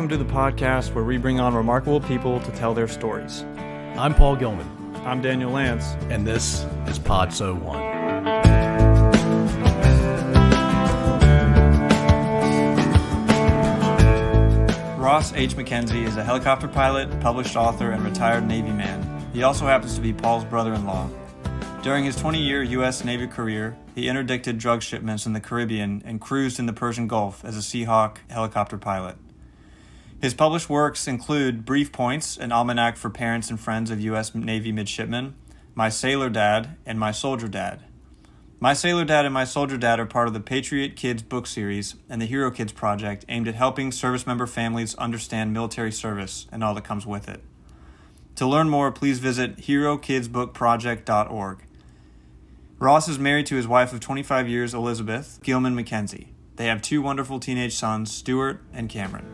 Welcome to the podcast where we bring on remarkable people to tell their stories. I'm Paul Gilman. I'm Daniel Lance. And this is Pod So 1. Ross H. Mackenzie is a helicopter pilot, published author, and retired Navy man. He also happens to be Paul's brother-in-law. During his 20-year U.S. Navy career, he interdicted drug shipments in the Caribbean and cruised in the Persian Gulf as a Seahawk helicopter pilot. His published works include Brief Points, an almanac for parents and friends of U.S. Navy midshipmen, My Sailor Dad, and My Soldier Dad. My Sailor Dad and My Soldier Dad are part of the Patriot Kids book series and the Hero Kids project aimed at helping service member families understand military service and all that comes with it. To learn more, please visit herokidsbookproject.org. Ross is married to his wife of 25 years, Elizabeth, Gilman Mackenzie. They have two wonderful teenage sons, Stuart and Cameron.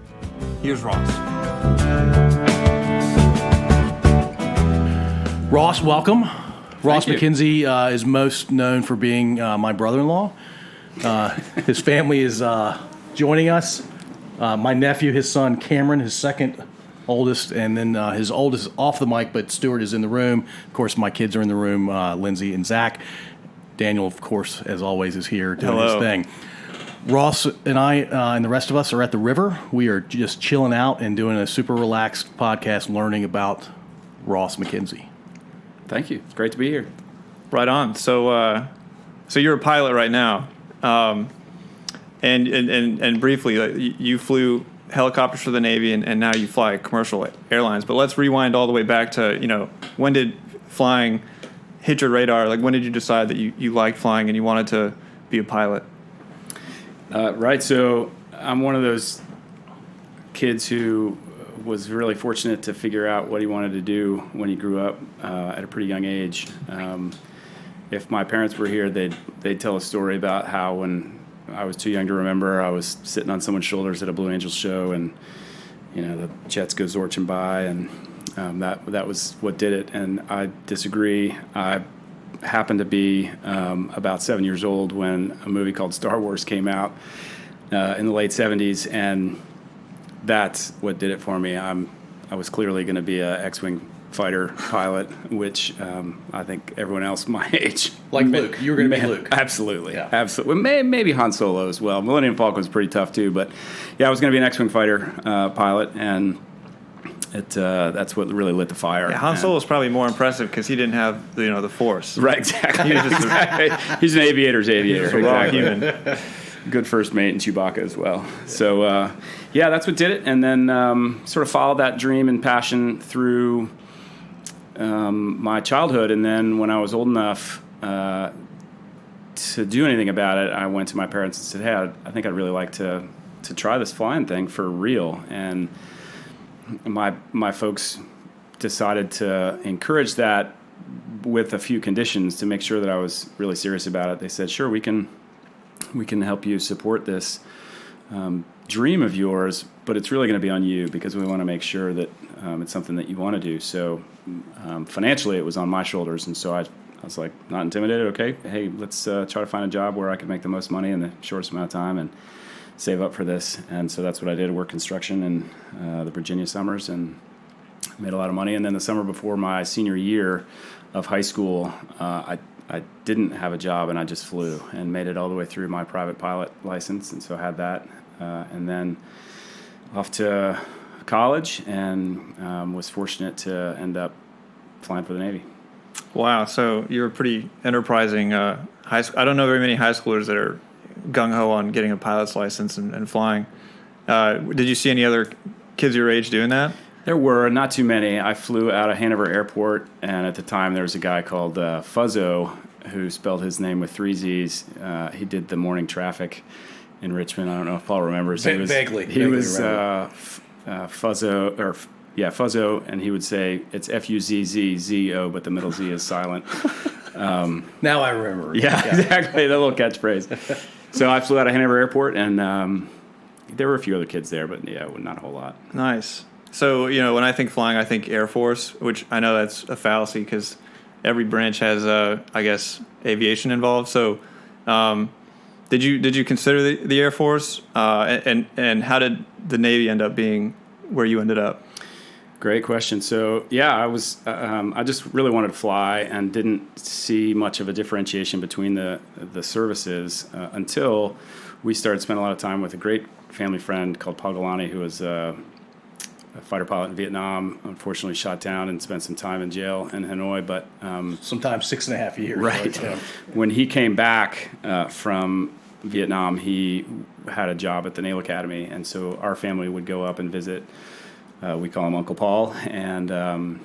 Here's Ross. Ross, welcome. Ross Mackenzie is most known for being my brother-in-law. His family is joining us. My nephew, his son Cameron, his second oldest, and then his oldest off the mic, but Stuart is in the room. Of course, my kids are in the room, Lindsay and Zach. Daniel, of course, as always, is here doing his thing. Ross and I and the rest of us are at the river. We are just chilling out and doing a super relaxed podcast learning about Ross Mackenzie. Thank you. It's great to be here. Right on. So you're a pilot right now. And briefly, you flew helicopters for the Navy and now you fly commercial airlines. But let's rewind all the way back to, when did flying hit your radar? Like, when did you decide that you liked flying and you wanted to be a pilot? Right. So I'm one of those kids who was really fortunate to figure out what he wanted to do when he grew up at a pretty young age. If my parents were here, they'd tell a story about how when I was too young to remember, I was sitting on someone's shoulders at a Blue Angels show, and the jets go zorching by, and that was what did it. And I disagree. I happened to be about 7 years old when a movie called Star Wars came out in the late 70s, and that's what did it for me. I was clearly going to be an X-Wing fighter pilot, which I think everyone else my age. Like Luke. You were going to be Luke. Absolutely. Yeah. Absolutely. Maybe Han Solo as well. Millennium Falcon was pretty tough too, but yeah, I was going to be an X-Wing fighter pilot, and that's what really lit the fire. Yeah, Han Solo is probably more impressive because he didn't have the Force. Right, exactly. He was just He's an aviator's aviator. He's a raw human. Good first mate and Chewbacca as well. So, that's what did it. And then sort of followed that dream and passion through my childhood. And then when I was old enough to do anything about it, I went to my parents and said, hey, I think I'd really like to try this flying thing for real. And my folks decided to encourage that with a few conditions to make sure that I was really serious about it. They said, sure, we can help you support this dream of yours, but it's really going to be on you because we want to make sure that it's something that you want to do. So financially, it was on my shoulders, and so I was like, not intimidated. Okay, hey, let's try to find a job where I can make the most money in the shortest amount of time and save up for this. And so that's what I did. Work construction in the Virginia summers and made a lot of money. And then the summer before my senior year of high school, I didn't have a job, and I just flew and made it all the way through my private pilot license, and so I had that. And then off to college, and was fortunate to end up flying for the Navy. Wow, so you're a pretty enterprising high school. I don't know very many high schoolers that are gung-ho on getting a pilot's license and flying. Did you see any other kids your age doing that? There were not too many. I flew out of Hanover Airport, and at the time there was a guy called Fuzzo who spelled his name with three Z's. He did the morning traffic in Richmond. I don't know if Paul remembers. Vaguely. He was Fuzzo, and he would say it's F-U-Z-Z-Z-O, but the middle Z is silent. Now I remember. Yeah, exactly. That little catchphrase. So I flew out of Hanover Airport, and there were a few other kids there, but yeah, not a whole lot. Nice. So, when I think flying, I think Air Force, which I know that's a fallacy because every branch has, aviation involved. So, did you consider the Air Force? And how did the Navy end up being where you ended up? Great question. So yeah, I just really wanted to fly and didn't see much of a differentiation between the services until we started spending a lot of time with a great family friend called Paul Galani, who was a fighter pilot in Vietnam, unfortunately shot down and spent some time in jail in Hanoi. But sometimes 6.5 years. Right. When he came back from Vietnam, he had a job at the Naval Academy, and so our family would go up and visit. We call him Uncle Paul, and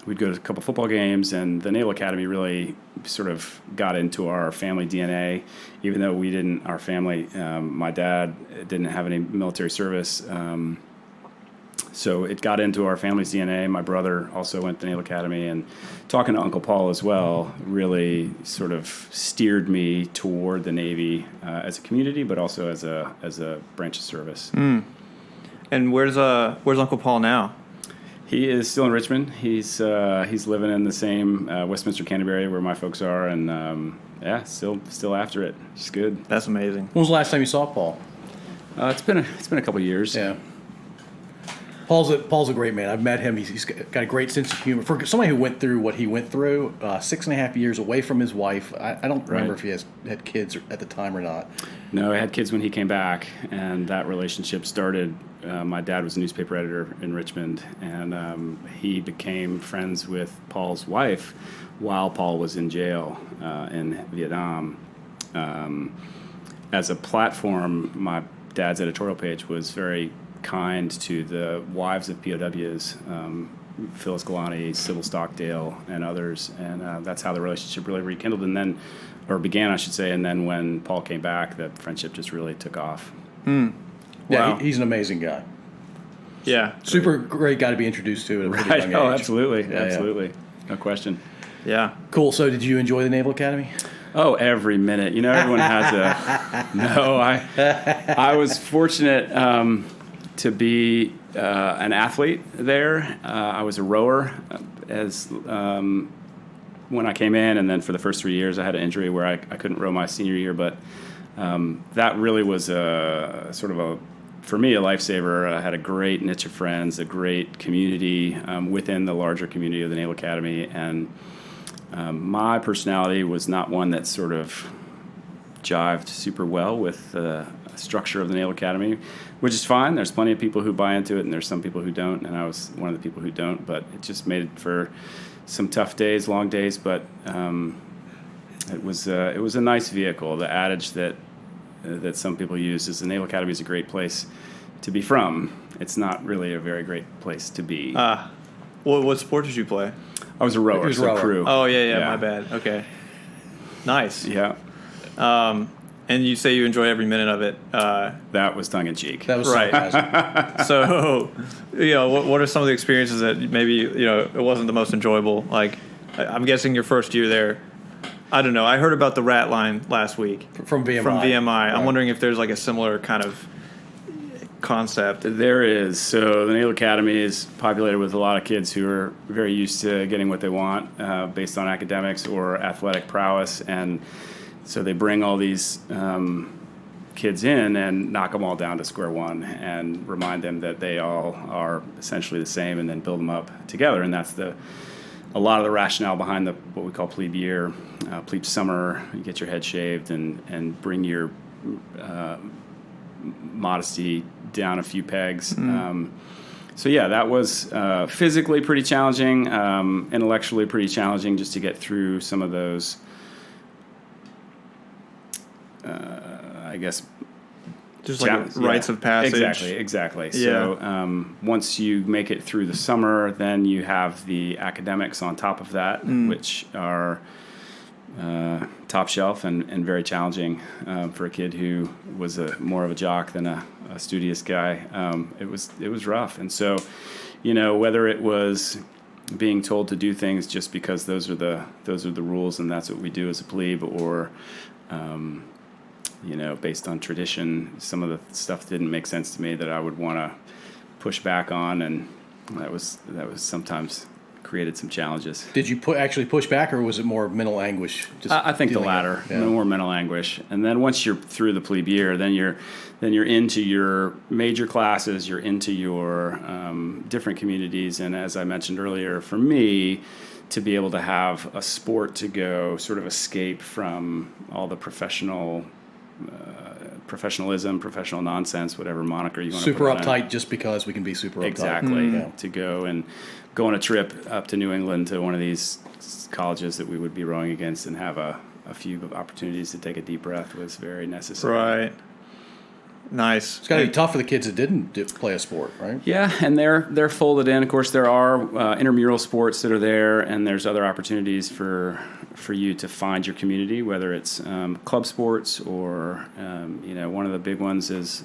we'd go to a couple football games, and the Naval Academy really sort of got into our family DNA, even though we didn't, our family, my dad didn't have any military service, so it got into our family's DNA. My brother also went to the Naval Academy, and talking to Uncle Paul as well really sort of steered me toward the Navy as a community, but also as a branch of service. And where's Uncle Paul now? He is still in Richmond. He's living in the same Westminster, Canterbury, where my folks are, and still after it. It's good. That's amazing. When was the last time you saw Paul? It's been a couple of years. Yeah. Paul's a great man. I've met him. He's got a great sense of humor. For somebody who went through what he went through, 6.5 years away from his wife. I don't remember if he had kids at the time or not. No, he had kids when he came back, and that relationship started. My dad was a newspaper editor in Richmond, and he became friends with Paul's wife while Paul was in jail in Vietnam. As a platform, my dad's editorial page was very kind to the wives of POWs, Phyllis Galani, Sybil Stockdale, and others, and that's how the relationship really rekindled, began, I should say. And then when Paul came back, the friendship just really took off. Yeah, Wow. he's an amazing guy. Yeah. Super great guy to be introduced to at a pretty young age. Oh, absolutely, Yeah, absolutely, no question. Yeah. Cool. So, did you enjoy the Naval Academy? Oh, every minute. You know, everyone has a. No, I was fortunate to be an athlete there. I was a rower when I came in, and then for the first 3 years I had an injury where I couldn't row my senior year, but that really was for me, a lifesaver. I had a great niche of friends, a great community within the larger community of the Naval Academy, and my personality was not one that sort of jived super well with the structure of the Naval Academy, which is fine. There's plenty of people who buy into it, and there's some people who don't, and I was one of the people who don't, but it just made it for some tough days, long days, but it was a nice vehicle. The adage that some people use is the Naval Academy is a great place to be from. It's not really a very great place to be. What sport did you play? I was a rower, crew. Oh, yeah, my bad. Okay. Nice. Yeah. And you say you enjoy every minute of it. That was tongue-in-cheek. That was Right. sarcasm. So, what are some of the experiences that maybe, it wasn't the most enjoyable? Like, I'm guessing your first year there, I don't know. I heard about the rat line last week. From VMI. Right. I'm Right. wondering if there's like a similar kind of concept. There is. So the Naval Academy is populated with a lot of kids who are very used to getting what they want based on academics or athletic prowess, and so they bring all these kids in and knock them all down to square one and remind them that they all are essentially the same, and then build them up together. And that's a lot of the rationale behind what we call plebe year, plebe summer. You get your head shaved and bring your modesty down a few pegs. So yeah, that was physically pretty challenging, intellectually pretty challenging, just to get through some of those. I guess Just like rites of passage. Exactly. Yeah. So once you make it through the summer, then you have the academics on top of that, which are top shelf and very challenging for a kid who was more of a jock than a studious guy. It was rough, and so whether it was being told to do things just because those are the rules and that's what we do as a plebe, or based on tradition, some of the stuff didn't make sense to me that I would want to push back on, and that was sometimes created some challenges. Did you actually push back, or was it more mental anguish? I think the latter, more mental anguish. And then once you're through the plebe year, then you're into your major classes, you're into your different communities. And as I mentioned earlier, for me, to be able to have a sport to go sort of escape from all the professionalism, professional nonsense, whatever moniker you want to put on it. Super uptight just because we can be super uptight. Exactly. To go on a trip up to New England to one of these colleges that we would be rowing against and have a few opportunities to take a deep breath was very necessary. Right. Nice. It's got to be tough for the kids that didn't play a sport, right? Yeah, and they're folded in. Of course, there are intramural sports that are there, and there's other opportunities for you to find your community, whether it's club sports or one of the big ones is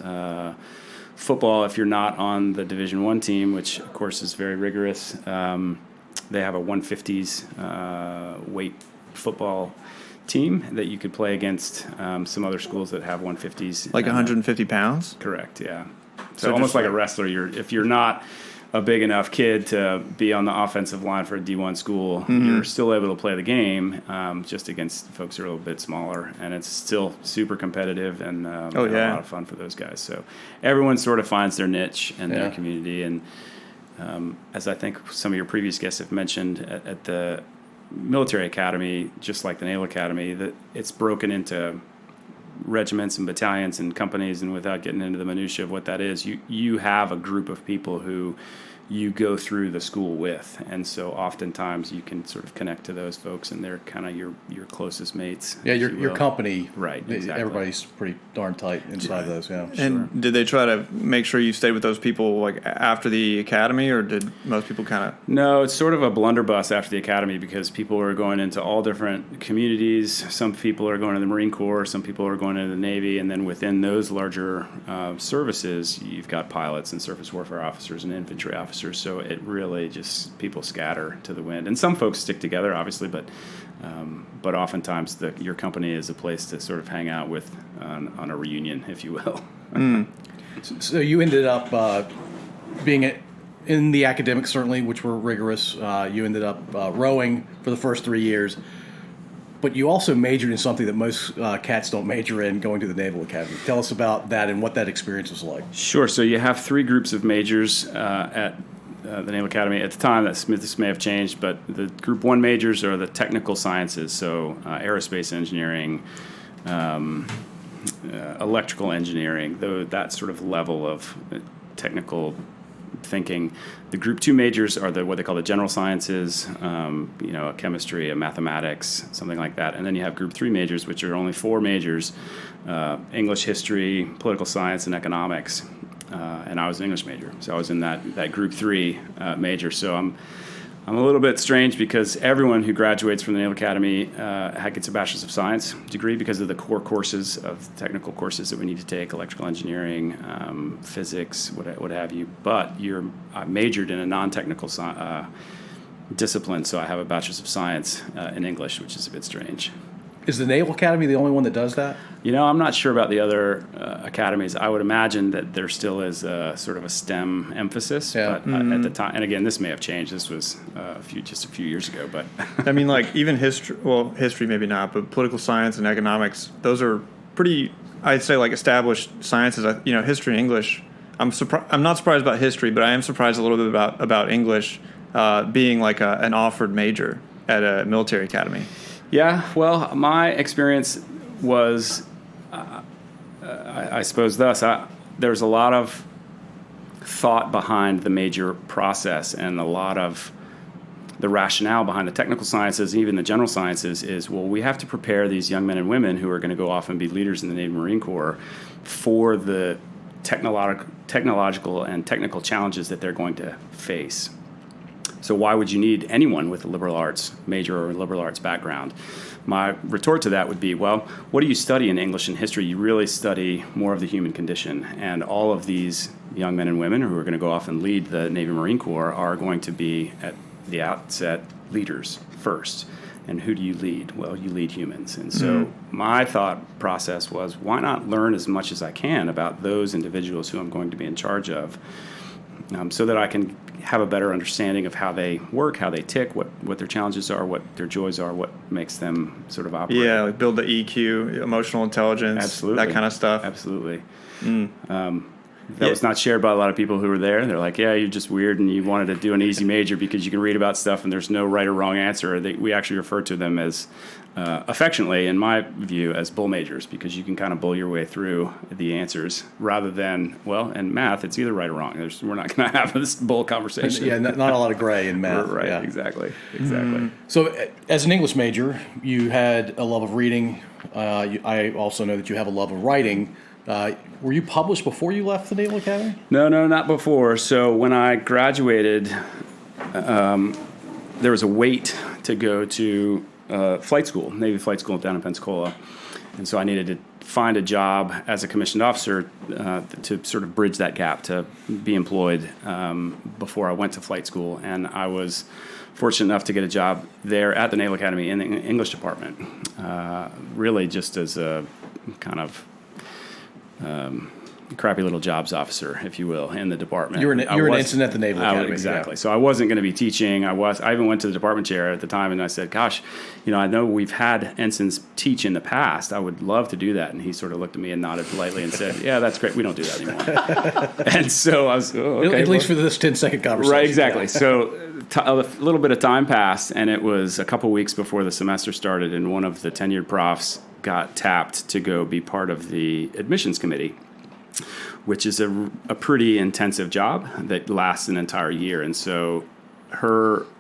football. If you're not on the Division I team, which of course is very rigorous, they have a 150s weight football team that you could play against some other schools that have 150s. Like 150 pounds? Correct, yeah. So almost like a wrestler. If you're not a big enough kid to be on the offensive line for a D1 school, you're still able to play the game just against folks who are a little bit smaller. And it's still super competitive and a lot of fun for those guys. So everyone sort of finds their niche and their community. And as I think some of your previous guests have mentioned, at the military academy, just like the Naval Academy, that it's broken into regiments and battalions and companies, and without getting into the minutia of what that is, you have a group of people who you go through the school with, and so oftentimes you can sort of connect to those folks, and they're kind of your closest mates. Yeah, your company, right? Exactly. Everybody's pretty darn tight inside those. Yeah. And did they try to make sure you stayed with those people like after the academy, or did most people kind of? No, it's sort of a blunderbuss after the academy because people are going into all different communities. Some people are going to the Marine Corps, some people are going into the Navy, and then within those larger services, you've got pilots and surface warfare officers and infantry officers. So it really just people scatter to the wind, and some folks stick together, obviously, but oftentimes your company is a place to sort of hang out with on a reunion, if you will. So you ended up being in the academics, certainly, which were rigorous. You ended up rowing for the first 3 years, but you also majored in something that most cats don't major in, going to the Naval Academy. Tell us about that and what that experience was like. Sure. So you have 3 groups of majors at the Naval Academy. At the time, this may have changed, but the Group 1 majors are the technical sciences, so aerospace engineering, electrical engineering, that sort of level of technical thinking. The Group 2 majors are what they call the general sciences, a chemistry, a mathematics, something like that. And then you have Group 3 majors, which are only 4 majors, English, history, political science, and economics. And I was an English major, so I was in that Group 3 major. So I'm a little bit strange because everyone who graduates from the Naval Academy gets a Bachelor's of Science degree because of the core courses of technical courses that we need to take, electrical engineering, physics, what have you. But I majored in a non-technical discipline, so I have a Bachelor's of Science in English, which is a bit strange. Is the Naval Academy the only one that does that? I'm not sure about the other academies. I would imagine that there still is sort of a STEM emphasis, but at the time, and again, this may have changed. This was just a few years ago, but I mean, like even history maybe not, but political science and economics, those are pretty, I'd say, like established sciences. History and English. I'm not surprised about history, but I am surprised a little bit about English being like an offered major at a military academy. Yeah, well, my experience was, I suppose thus, there's a lot of thought behind the major process, and a lot of the rationale behind the technical sciences, even the general sciences, is, well, we have to prepare these young men and women who are going to go off and be leaders in the Navy Marine Corps for the technological and technical challenges that they're going to face. So why would you need anyone with a liberal arts major or liberal arts background? My retort to that would be, well, what do you study in English and history? You really study more of the human condition. And all of these young men and women who are going to go off and lead the Navy Marine Corps are going to be, at the outset, leaders first. And who do you lead? Well, you lead humans. And so my thought process was, why not learn as much as I can about those individuals who I'm going to be in charge of, so that I can have a better understanding of how they work, how they tick, what their challenges are, what their joys are, what makes them sort of operate. Yeah, like build the EQ, emotional intelligence, Absolutely. that kind of stuff. Absolutely. That was not shared by a lot of people who were there. They're like, yeah, you're just weird and you wanted to do an easy major because you can read about stuff and there's no right or wrong answer. We actually refer to them as, affectionately, in my view, as bull majors, because you can kind of bull your way through the answers rather than, well, in math, it's either right or wrong. We're not going to have this bull conversation. Yeah, not a lot of gray in math. Right, yeah. Exactly. So as an English major, you had a love of reading. I also know that you have a love of writing. Were you published before you left the Naval Academy? No, not before. So when I graduated, there was a wait to go to flight school, Navy flight school down in Pensacola. And so I needed to find a job as a commissioned officer to sort of bridge that gap, to be employed before I went to flight school. And I was fortunate enough to get a job there at the Naval Academy in the English department, really just as a kind of crappy little jobs officer, if you will, in the department. You were an ensign at the Naval Academy. Exactly. Yeah. So I wasn't going to be teaching. I even went to the department chair at the time, and I said, gosh, I know we've had ensigns teach in the past. I would love to do that. And he sort of looked at me and nodded politely and said, yeah, that's great. We don't do that anymore. And so I was, okay. At least for this 10-second conversation. Right, exactly. Yeah. So a little bit of time passed, and it was a couple weeks before the semester started, and one of the tenured profs got tapped to go be part of the admissions committee, which is a pretty intensive job that lasts an entire year. And so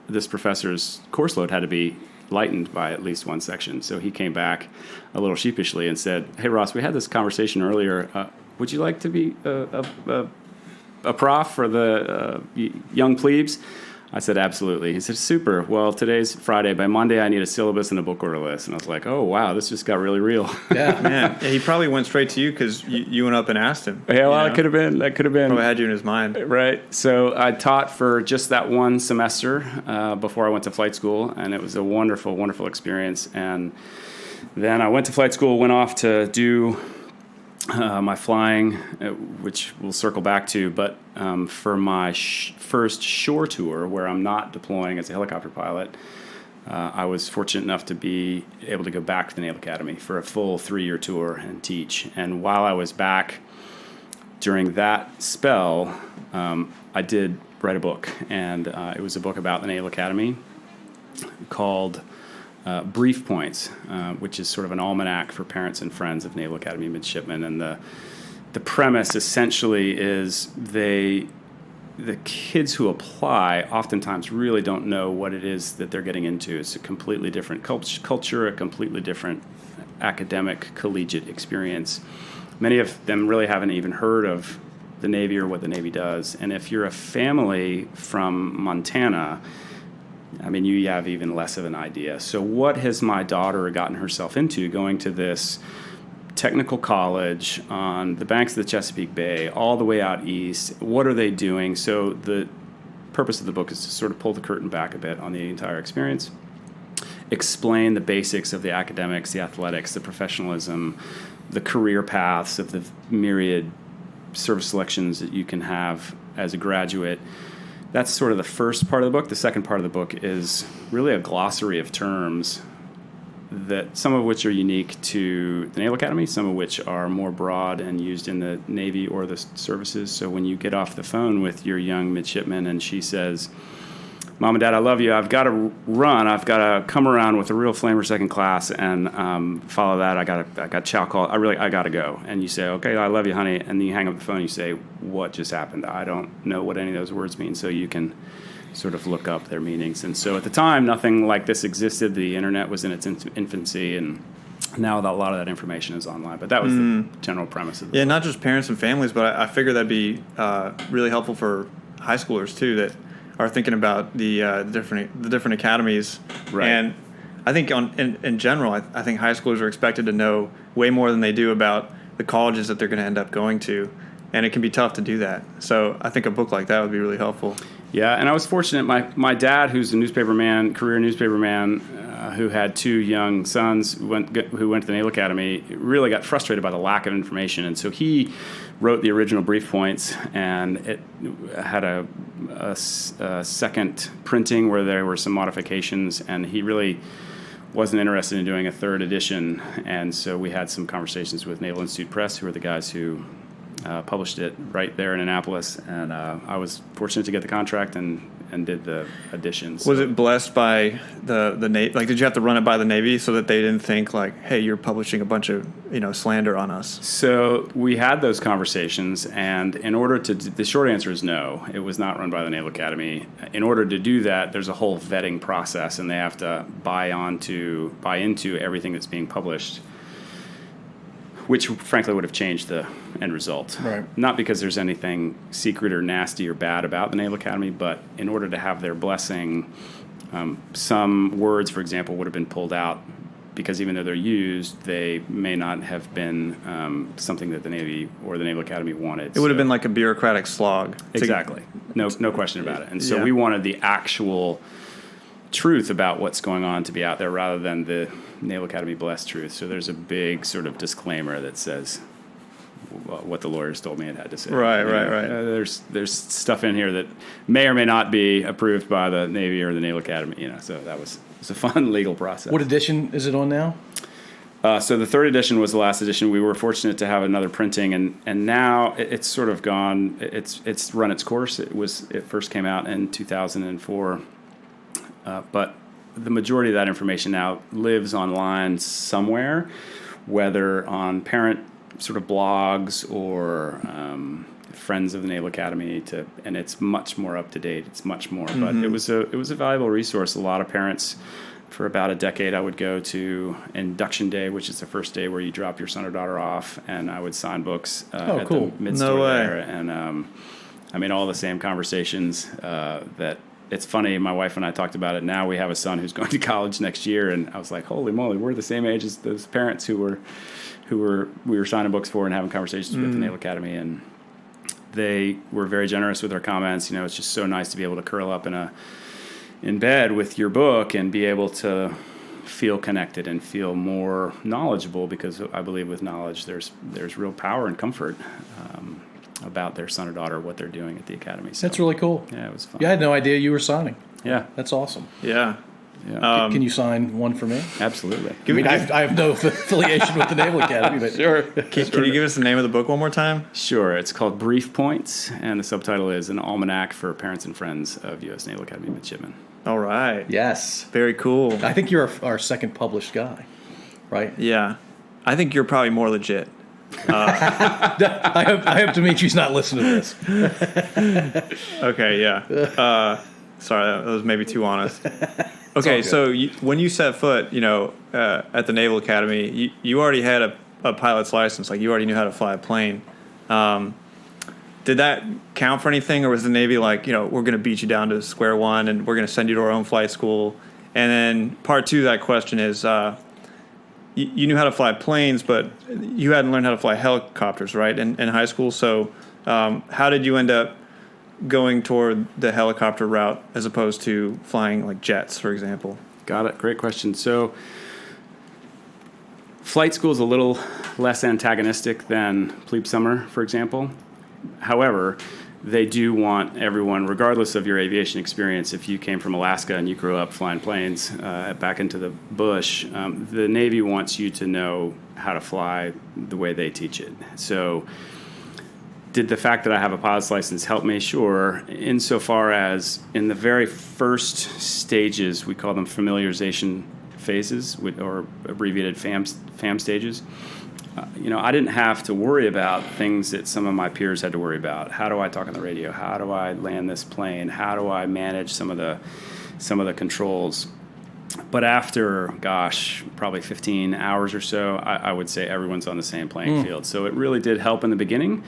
this professor's course load had to be lightened by at least one section. So he came back a little sheepishly and said, hey, Ross, we had this conversation earlier. Would you like to be a prof for the young plebes? I said, absolutely. He said, super. Well, today's Friday. By Monday, I need a syllabus and a book order list. And I was like, oh, wow, this just got really real. Yeah, man. Yeah, he probably went straight to you because you went up and asked him. Yeah, well, that could have been. Probably had you in his mind. Right. So I taught for just that one semester before I went to flight school, and it was a wonderful, wonderful experience. And then I went to flight school, went off to do my flying, which we'll circle back to, but for my first shore tour, where I'm not deploying as a helicopter pilot, I was fortunate enough to be able to go back to the Naval Academy for a full 3-year tour and teach. And while I was back during that spell, I did write a book, and it was a book about the Naval Academy called Brief Points, which is sort of an almanac for parents and friends of Naval Academy midshipmen. And the premise essentially is the kids who apply oftentimes really don't know what it is that they're getting into. It's a completely different culture, a completely different academic collegiate experience. Many of them really haven't even heard of the Navy or what the Navy does. And if you're a family from Montana, I mean, you have even less of an idea. So what has my daughter gotten herself into going to this technical college on the banks of the Chesapeake Bay, all the way out east? What are they doing? So the purpose of the book is to sort of pull the curtain back a bit on the entire experience, explain the basics of the academics, the athletics, the professionalism, the career paths of the myriad service selections that you can have as a graduate. That's sort of the first part of the book. The second part of the book is really a glossary of terms, that some of which are unique to the Naval Academy, some of which are more broad and used in the Navy or the services. So when you get off the phone with your young midshipman and she says, Mom and Dad, I love you. I've got to run. I've got to come around with a real flamer second class and follow that. I got chow call. I got to go. And you say, okay, I love you, honey. And then you hang up the phone and you say, what just happened? I don't know what any of those words mean. So you can sort of look up their meanings. And so at the time, nothing like this existed. The internet was in its infancy, and now a lot of that information is online. But that was the general premise of the book. Not just parents and families, but I figure that'd be really helpful for high schoolers too, that are thinking about the different academies. Right. And I think in general, I think high schoolers are expected to know way more than they do about the colleges that they're going to end up going to, and it can be tough to do that. So I think a book like that would be really helpful. Yeah, and I was fortunate. My dad, who's a career newspaperman, who had 2 young sons who went to the Naval Academy, really got frustrated by the lack of information. And so he wrote the original brief points, and it had a second printing where there were some modifications, and he really wasn't interested in doing a 3rd edition. And so we had some conversations with Naval Institute Press, who were the guys who published it right there in Annapolis. And I was fortunate to get the contract and did the editions. Was it blessed by the Navy? Like, did you have to run it by the Navy so that they didn't think like, hey, you're publishing a bunch of slander on us? So we had those conversations, and in order to, the short answer is no, it was not run by the Naval Academy. In order to do that, there's a whole vetting process, and they have to buy into everything that's being published, which frankly would have changed the end result. Right. Not because there's anything secret or nasty or bad about the Naval Academy, but in order to have their blessing, some words, for example, would have been pulled out because even though they're used, they may not have been something that the Navy or the Naval Academy wanted. It would have been like a bureaucratic slog. Exactly. No question about it. And so Yeah. we wanted the actual truth about what's going on to be out there rather than the Naval Academy blessed truth. So there's a big sort of disclaimer that says what the lawyers told me it had to say. Right. There's stuff in here that may or may not be approved by the Navy or the Naval Academy. So that was a fun legal process. What edition is it on now? So the 3rd edition was the last edition. We were fortunate to have another printing, and now it's sort of gone. It's run its course. It first came out in 2004, but the majority of that information now lives online somewhere, whether on parent sort of blogs or friends of the Naval Academy, and it's much more up to date. It's much more, but it was a valuable resource. A lot of parents, for about a decade, I would go to Induction Day, which is the first day where you drop your son or daughter off, and I would sign books at cool. the mid-store No way. there, and all the same conversations that. It's funny, my wife and I talked about it. Now we have a son who's going to college next year, and I was like, holy moly, we're the same age as those parents we were signing books for and having conversations with the Naval Academy, and they were very generous with their comments. It's just so nice to be able to curl up in bed with your book and be able to feel connected and feel more knowledgeable, because I believe with knowledge there's real power and comfort about their son or daughter, what they're doing at the academy. So, That's really cool. yeah, it was fun. Yeah, I had no idea you were signing. Yeah, That's awesome. Yeah. Can you sign one for me? absolutely. I have no affiliation with the Naval Academy, but Sure. Can you give us the name of the book one more time? Sure. It's called Brief Points, and the subtitle is An Almanac for Parents and Friends of U.S. Naval Academy Midshipmen. All right. yes. Very cool. I think you're our second published guy, right? Yeah. I think you're probably more legit. I hope Dimitri's not listening to this. Okay, yeah. Sorry, that was maybe too honest. Okay, so when you set foot, at the Naval Academy, you already had a pilot's license. Like, you already knew how to fly a plane. Did that count for anything, or was the Navy like, we're going to beat you down to square one, and we're going to send you to our own flight school? And then part 2 of that question is, you knew how to fly planes, but you hadn't learned how to fly helicopters, right, in high school. So how did you end up going toward the helicopter route as opposed to flying like jets, for example? Got it. Great question. So flight school is a little less antagonistic than plebe summer, for example. However, they do want everyone, regardless of your aviation experience, if you came from Alaska and you grew up flying planes back into the bush, the Navy wants you to know how to fly the way they teach it. So did the fact that I have a pilot's license help me? Sure. Insofar as in the very first stages, we call them familiarization phases, or abbreviated FAM stages. I didn't have to worry about things that some of my peers had to worry about. How do I talk on the radio? How do I land this plane? How do I manage some of the controls? But after, probably 15 hours or so, I would say everyone's on the same playing field. So it really did help in the beginning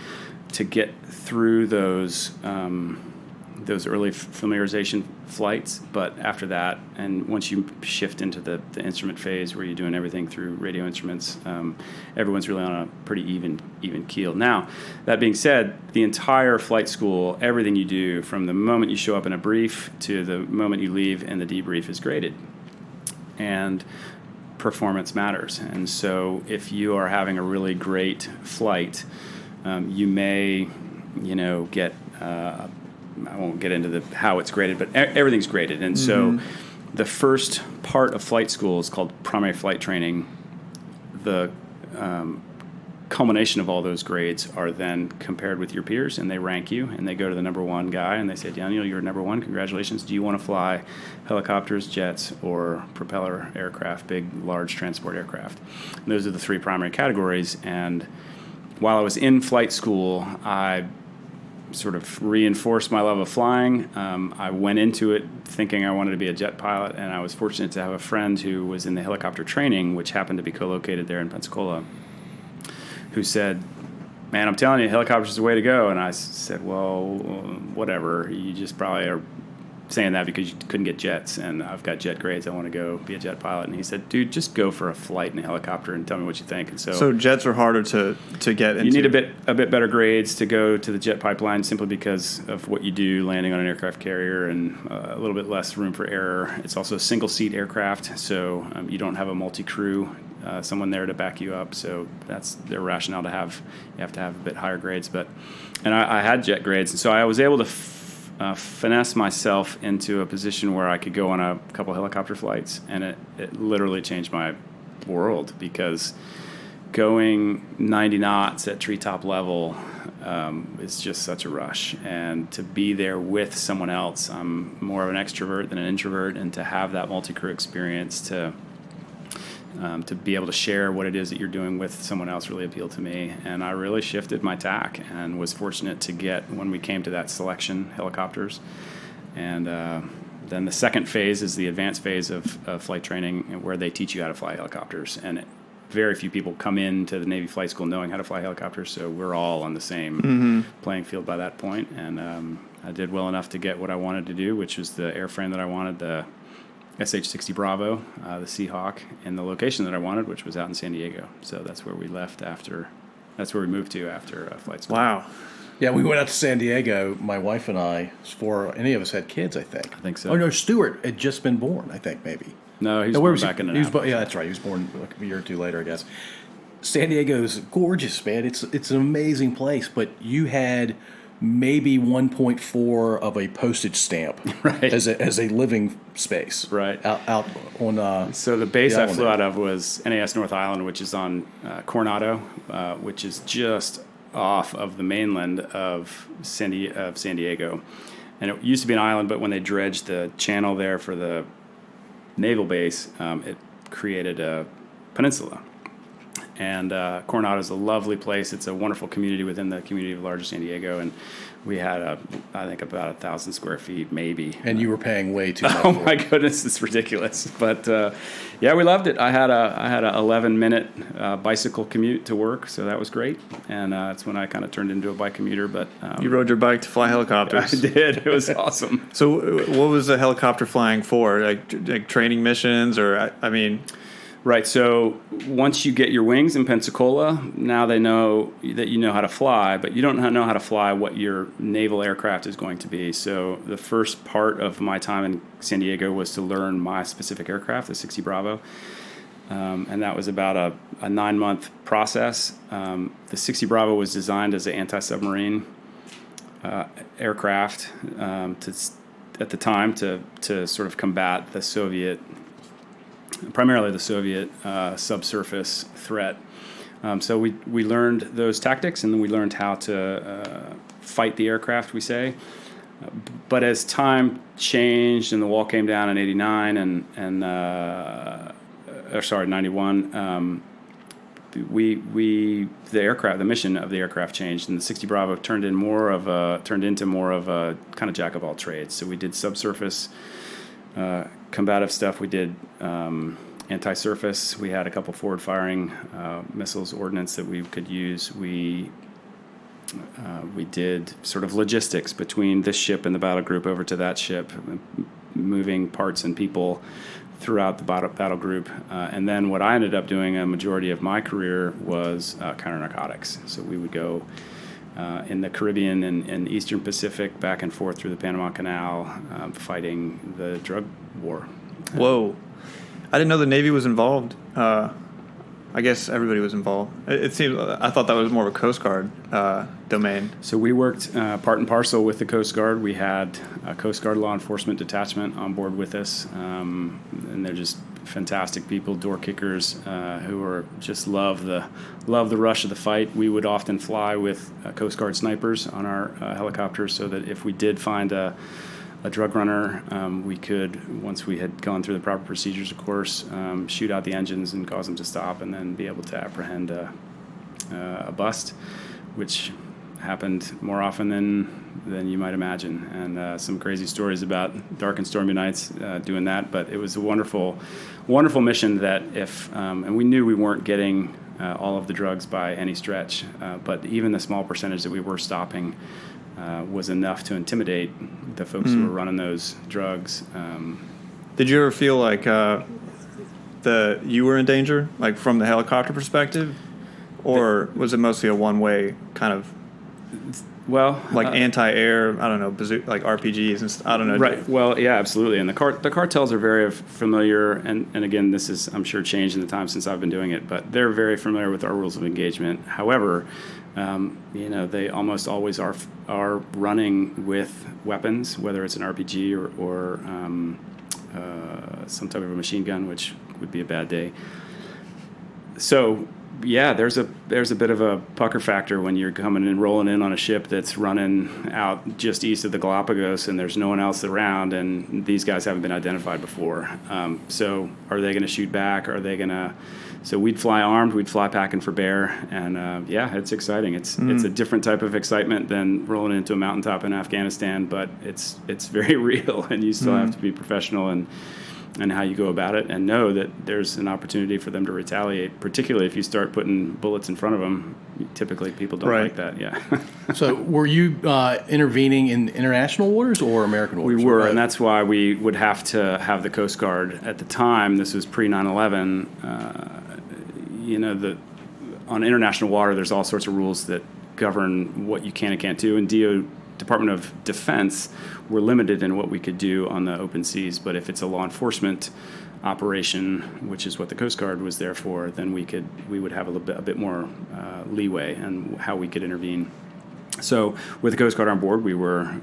to get through those early familiarization flights. But after that, and once you shift into the instrument phase where you're doing everything through radio instruments, everyone's really on a pretty even keel. Now, that being said, the entire flight school, everything you do from the moment you show up in a brief to the moment you leave in the debrief is graded. and performance matters. And so if you are having a really great flight, you may, get, I won't get into how it's graded, but everything's graded. And so the first part of flight school is called primary flight training. The culmination of all those grades are then compared with your peers, and they rank you, and they go to the number one guy, and they say, Daniel, you're number one. Congratulations. Do you want to fly helicopters, jets, or propeller aircraft, big, large transport aircraft? And those are the three primary categories. And while I was in flight school, I sort of reinforced my love of flying. I went into it thinking I wanted to be a jet pilot, and I was fortunate to have a friend who was in the helicopter training, which happened to be co-located there in Pensacola, who said, man, I'm telling you, helicopters is the way to go. And I said, well, whatever. You just probably are saying that because you couldn't get jets, and I've got jet grades. I want to go be a jet pilot. And he said, dude, just go for a flight in a helicopter and tell me what you think. And so jets are harder to get into. You need a bit better grades to go to the jet pipeline simply because of what you do landing on an aircraft carrier, and a little bit less room for error. It's also a single-seat aircraft, so you don't have a multi-crew, someone there to back you up. So that's their rationale you have to have a bit higher grades. And I had jet grades, and so I was able to finesse myself into a position where I could go on a couple helicopter flights, and it literally changed my world, because going 90 knots at treetop level is just such a rush. And to be there with someone else, I'm more of an extrovert than an introvert, and to have that multi-crew experience, to be able to share what it is that you're doing with someone else really appealed to me. And I really shifted my tack and was fortunate to get, when we came to that selection, helicopters. And then the second phase is the advanced phase of flight training, where they teach you how to fly helicopters. And very few people come into the Navy flight school knowing how to fly helicopters, so we're all on the same playing field by that point. And I did well enough to get what I wanted to do, which was the airframe that I wanted, the SH-60 Bravo, the Seahawk, and the location that I wanted, which was out in San Diego. So that's where we moved to after flight school. Wow. Yeah, we went out to San Diego, my wife and I, before any of us had kids, I think. I think so. Oh, no, Stuart had just been born, I think, maybe. No, he was born back in the Yeah, that's right. He was born like a year or two later, I guess. San Diego is gorgeous, man. It's an amazing place, but you had maybe 1.4 of a postage stamp, right, as a living space, right, out on. So the base I flew out of was NAS North Island, which is on Coronado, which is just off of the mainland of San Diego, and it used to be an island, but when they dredged the channel there for the naval base, it created a peninsula. And Coronado is a lovely place. It's a wonderful community within the community of larger San Diego, and we had I think about 1,000 square feet, maybe. And you were paying way too much. Oh my goodness, it's ridiculous. But yeah, we loved it. I had a 11-minute bicycle commute to work, so that was great. And that's when I kind of turned into a bike commuter. But you rode your bike to fly helicopters. I did. It was awesome. So, what was the helicopter flying for? Like training missions, or I mean. Right, so once you get your wings in Pensacola, now they know that you know how to fly, but you don't know how to fly what your naval aircraft is going to be. So the first part of my time in San Diego was to learn my specific aircraft, the 60 Bravo, and that was about a 9-month process. The 60 Bravo was designed as an anti-submarine aircraft at the time to sort of combat the primarily the Soviet subsurface threat. So we learned those tactics, and then we learned how to fight the aircraft, we say. But as time changed and the wall came down in 89 91, the mission of the aircraft changed, and the 60 Bravo turned into more of a kind of jack of all trades. So we did subsurface combative stuff. We did anti-surface. We had a couple forward-firing missiles, ordnance that we could use. We did sort of logistics between this ship and the battle group over to that ship, moving parts and people throughout the battle group. And then what I ended up doing a majority of my career was counter-narcotics. So we would go in the Caribbean and Eastern Pacific, back and forth through the Panama Canal, fighting the drug war. Whoa. I didn't know the Navy was involved. I guess everybody was involved. It seems. I thought that was more of a Coast Guard domain. So we worked part and parcel with the Coast Guard. We had a Coast Guard law enforcement detachment on board with us, and they're just fantastic people, door kickers, who are just love the rush of the fight. We would often fly with Coast Guard snipers on our helicopters, so that if we did find a drug runner, we could, once we had gone through the proper procedures, of course, shoot out the engines and cause them to stop, and then be able to apprehend a bust, which happened more often than you might imagine. And some crazy stories about dark and stormy nights doing that. But it was a wonderful, wonderful mission that and we knew we weren't getting all of the drugs by any stretch, but even the small percentage that we were stopping was enough to intimidate the folks who were running those drugs. Did you ever feel like you were in danger, like from the helicopter perspective? Or was it mostly a one-way kind of, like anti-air, I don't know, like RPGs and stuff, I don't know. Right. Well, yeah, absolutely. And the cartels are very familiar, and again, this is, I'm sure, changed in the time since I've been doing it, but they're very familiar with our rules of engagement. However, they almost always are running with weapons, whether it's an RPG or some type of a machine gun, which would be a bad day. So, yeah, there's a bit of a pucker factor when you're coming and rolling in on a ship that's running out just east of the Galapagos, and there's no one else around, and these guys haven't been identified before. So are they going to shoot back? Are they going to? So we'd fly armed. We'd fly packing for bear, and it's exciting. It's a different type of excitement than rolling into a mountaintop in Afghanistan, but it's very real, and you still have to be professional and how you go about it, and know that there's an opportunity for them to retaliate, particularly if you start putting bullets in front of them. Typically, people don't like that, yeah. So were you intervening in international waters or American waters? We were, and that's why we would have to have the Coast Guard. At the time, this was pre-9/11, on international water, there's all sorts of rules that govern what you can and can't do, and Department of Defense were limited in what we could do on the open seas. But if it's a law enforcement operation, which is what the Coast Guard was there for, then we would have a bit more leeway in how we could intervene. So with the Coast Guard on board, we were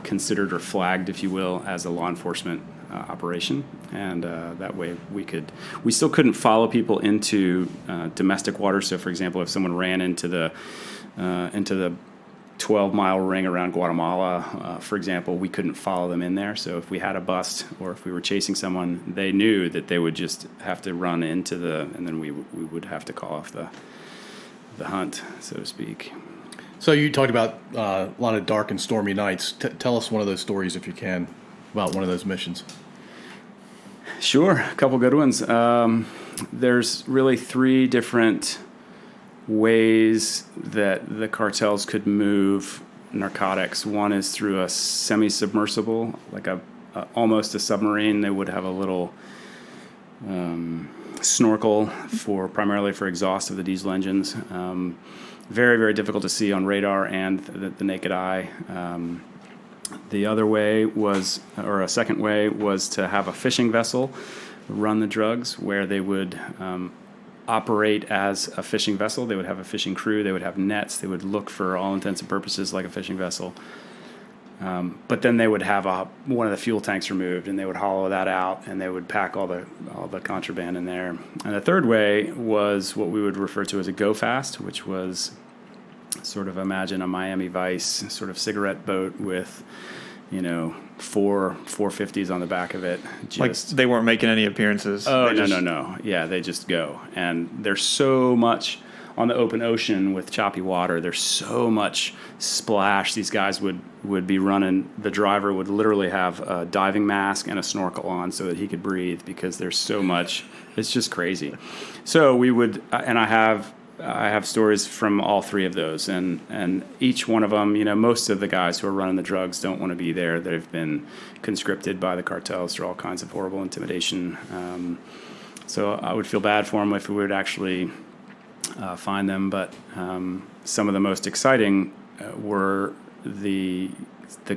considered or flagged, if you will, as a law enforcement operation, and that way we still couldn't follow people into domestic waters. So, for example, if someone ran into the 12-mile ring around Guatemala, for example, we couldn't follow them in there. So if we had a bust or if we were chasing someone, they knew that they would just have to run into and then we would have to call off the hunt, so to speak. So you talked about a lot of dark and stormy nights. Tell us one of those stories, if you can, about one of those missions. Sure, a couple good ones. There's really three different ways that the cartels could move narcotics. One is through a semi-submersible, like almost a submarine. They would have a little snorkel primarily for exhaust of the diesel engines. Very, very difficult to see on radar and the naked eye. The other way a second way was to have a fishing vessel run the drugs, where they would operate as a fishing vessel. They would have a fishing crew. They would have nets. They would look for all intents and purposes like a fishing vessel. But then they would have one of the fuel tanks removed, and they would hollow that out, and they would pack all the contraband in there. And the third way was what we would refer to as a go fast, which was sort of, imagine a Miami Vice sort of cigarette boat with, four 450s on the back of it. Like they weren't making any appearances. Oh, no. Yeah, they just go. And there's so much on the open ocean with choppy water. There's so much splash. These guys would be running. The driver would literally have a diving mask and a snorkel on so that he could breathe, because there's so much. It's just crazy. So we would, and I have stories from all three of those, and each one of them, most of the guys who are running the drugs don't want to be there. They've been conscripted by the cartels through all kinds of horrible intimidation. So I would feel bad for them if we would actually find them. But some of the most exciting were the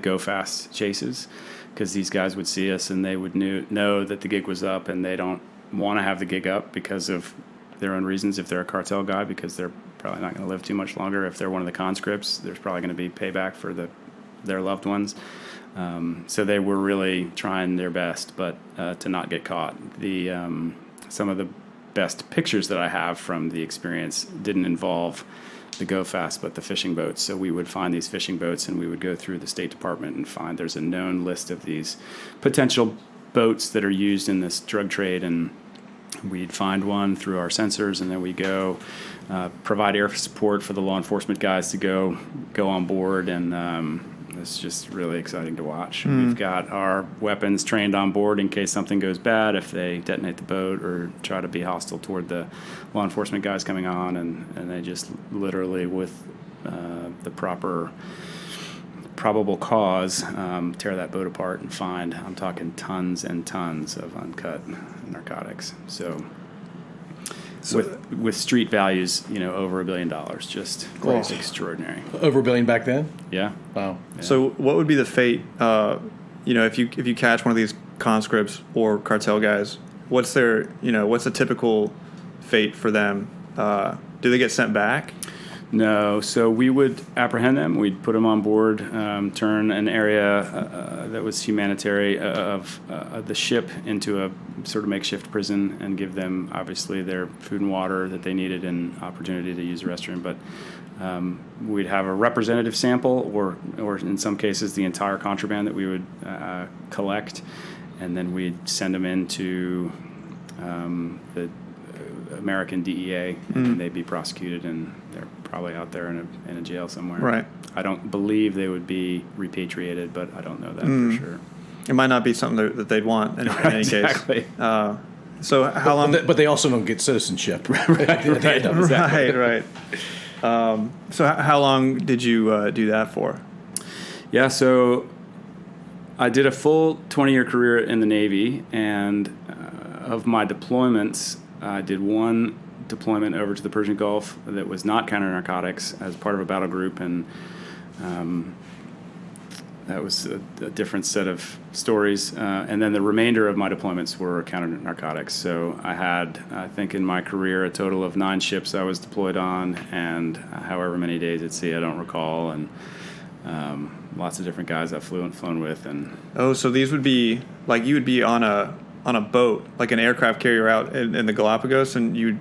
go fast chases, because these guys would see us and they would know that the gig was up, and they don't want to have the gig up because of their own reasons. If they're a cartel guy, because they're probably not going to live too much longer. If they're one of the conscripts, there's probably going to be payback for their loved ones. So they were really trying their best, but to not get caught. Some of the best pictures that I have from the experience didn't involve the go fast, but the fishing boats. So we would find these fishing boats, and we would go through the State Department and find there's a known list of these potential boats that are used in this drug trade, and we'd find one through our sensors, and then we go provide air support for the law enforcement guys to go on board, and it's just really exciting to watch. We've got our weapons trained on board in case something goes bad, if they detonate the boat or try to be hostile toward the law enforcement guys coming on, and they just literally, with the proper probable cause, tear that boat apart and find, I'm talking tons and tons of uncut narcotics. So with street values, over $1 billion, just extraordinary. Over $1 billion back then? Yeah. Wow. Yeah. So what would be the fate, if you catch one of these conscripts or cartel guys, what's the typical fate for them? Do they get sent back? No, so we would apprehend them. We'd put them on board, turn an area that was humanitarian of the ship into a sort of makeshift prison, and give them, obviously, their food and water that they needed and opportunity to use the restroom. But we'd have a representative sample, or in some cases, the entire contraband that we would collect, and then we'd send them into the American DEA, and they'd be prosecuted, and they're probably out there in a jail somewhere. Right. I don't believe they would be repatriated, but I don't know that for sure. It might not be something that they'd want in any exactly. case. So how long? But they also don't get citizenship. Right. So how long did you do that for? Yeah, so I did a full 20-year career in the Navy, and of my deployments, I did one deployment over to the Persian Gulf that was not counter-narcotics as part of a battle group, and that was a different set of stories. And then the remainder of my deployments were counter-narcotics. So I had, I think in my career, a total of 9 ships I was deployed on, and however many days at sea, I don't recall, and lots of different guys I flew and flown with. And so these would be, like, you would be on a boat, like an aircraft carrier out in the Galapagos, and you'd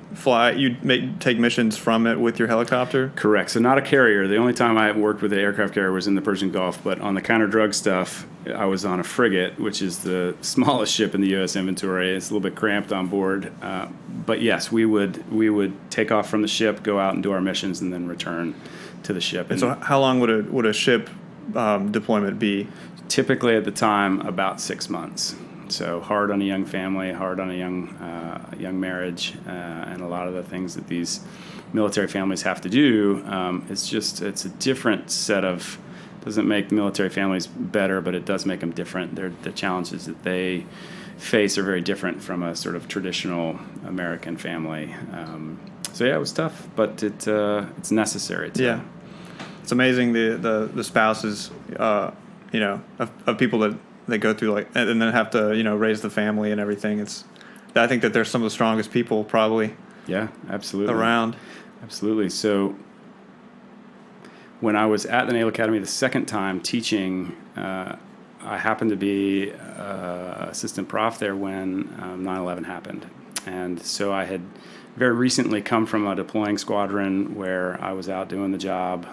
take missions from it with your helicopter? Correct. So not a carrier. The only time I worked with an aircraft carrier was in the Persian Gulf, but on the counter-drug stuff, I was on a frigate, which is the smallest ship in the U.S. inventory. It's a little bit cramped on board. But yes, we would take off from the ship, go out and do our missions, and then return to the ship. And so how long would a ship deployment be? Typically at the time, about 6 months. So hard on a young family, hard on a young marriage, and a lot of the things that these military families have to do. It's a different set of. Doesn't make the military families better, but it does make them different. The challenges that they face are very different from a sort of traditional American family. So yeah, it was tough, but it's necessary. Yeah, it's amazing the spouses, of people that they go through, like, and then have to raise the family and everything. I think that they're some of the strongest people probably. Yeah, absolutely. Around. Absolutely. So when I was at the Naval Academy the second time teaching, I happened to be assistant prof there when 9/11 happened. And so I had very recently come from a deploying squadron where I was out doing the job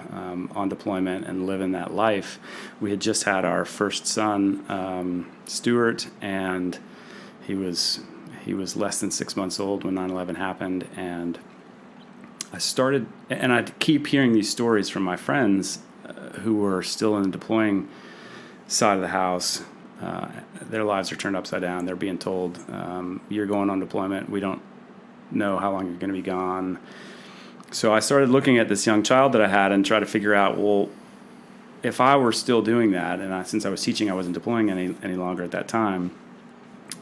on deployment and living that life. We had just had our first son, Stuart, and he was less than 6 months old when 9/11 happened. And I started, and I'd keep hearing these stories from my friends who were still in the deploying side of the house. Their lives are turned upside down. They're being told, you're going on deployment. We don't know how long you're going to be gone. So I started looking at this young child that I had and try to figure out, well, if I were still doing that, and since I was teaching, I wasn't deploying any longer at that time,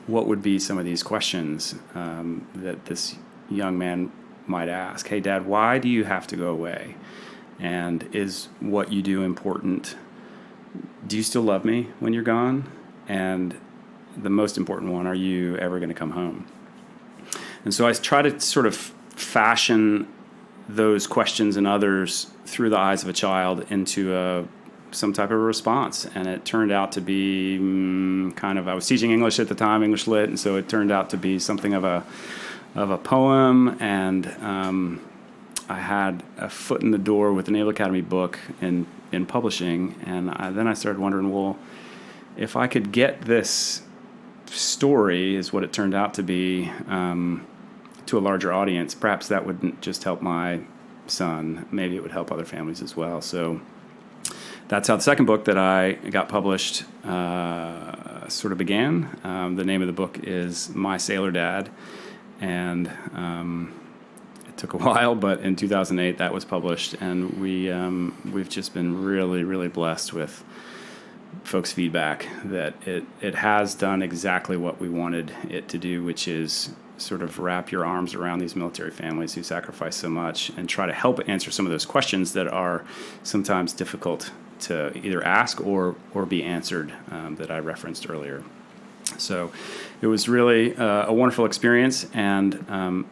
what would be some of these questions that this young man might ask? Hey, Dad, why do you have to go away? And is what you do important? Do you still love me when you're gone? And the most important one, are you ever going to come home? And so I try to sort of fashion those questions and others through the eyes of a child into some type of a response. And it turned out to be I was teaching English at the time, English Lit, and so it turned out to be something of a poem. And I had a foot in the door with the Naval Academy book in publishing. And then I started wondering, well, if I could get this story, is what it turned out to be, to a larger audience, perhaps that wouldn't just help my son. Maybe it would help other families as well. So that's how the second book that I got published sort of began. The name of the book is My Sailor Dad, and it took a while, but in 2008 that was published, and we've just been really, really blessed with folks' feedback that it has done exactly what we wanted it to do, which is sort of wrap your arms around these military families who sacrifice so much and try to help answer some of those questions that are sometimes difficult to either ask or be answered, that I referenced earlier. So it was really a wonderful experience, and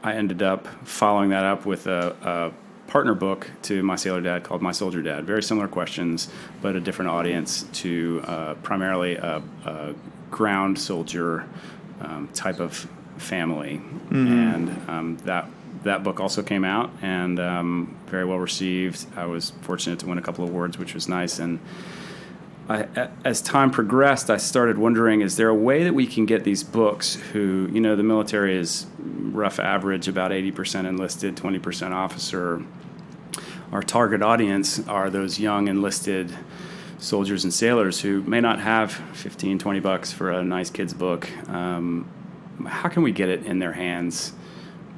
I ended up following that up with a partner book to My Sailor Dad called My Soldier Dad. Very similar questions, but a different audience, to primarily a ground soldier type of family. And that book also came out, and very well received. I was fortunate to win a couple of awards, which was nice. And as time progressed, I started wondering, is there a way that we can get these books who, the military is rough average, about 80% enlisted, 20% officer. Our target audience are those young enlisted soldiers and sailors who may not have $15-20 for a nice kid's book. How can we get it in their hands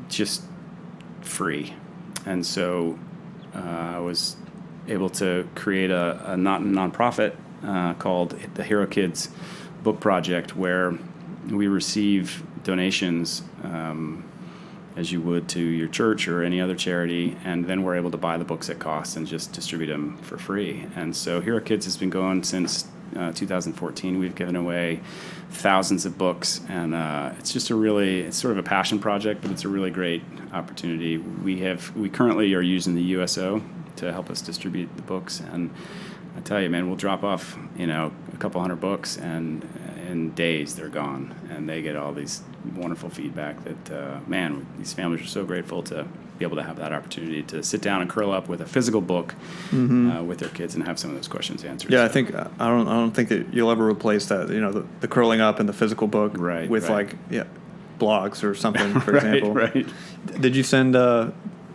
just free? And so I was able to create a nonprofit called the Hero Kids Book Project, where we receive donations as you would to your church or any other charity, and then we're able to buy the books at cost and just distribute them for free. And so Hero Kids has been going since 2014. We've given away thousands of books, and it's sort of a passion project, but it's a really great opportunity. We currently are using the USO to help us distribute the books, and I tell you, man, we'll drop off, a couple hundred books, and in days they're gone, and they get all these wonderful feedback that, these families are so grateful to be able to have that opportunity to sit down and curl up with a physical book with their kids and have some of those questions answered. Yeah, I think I don't think that you'll ever replace that. The curling up and the physical book with blogs or something, for example. Right. Did you send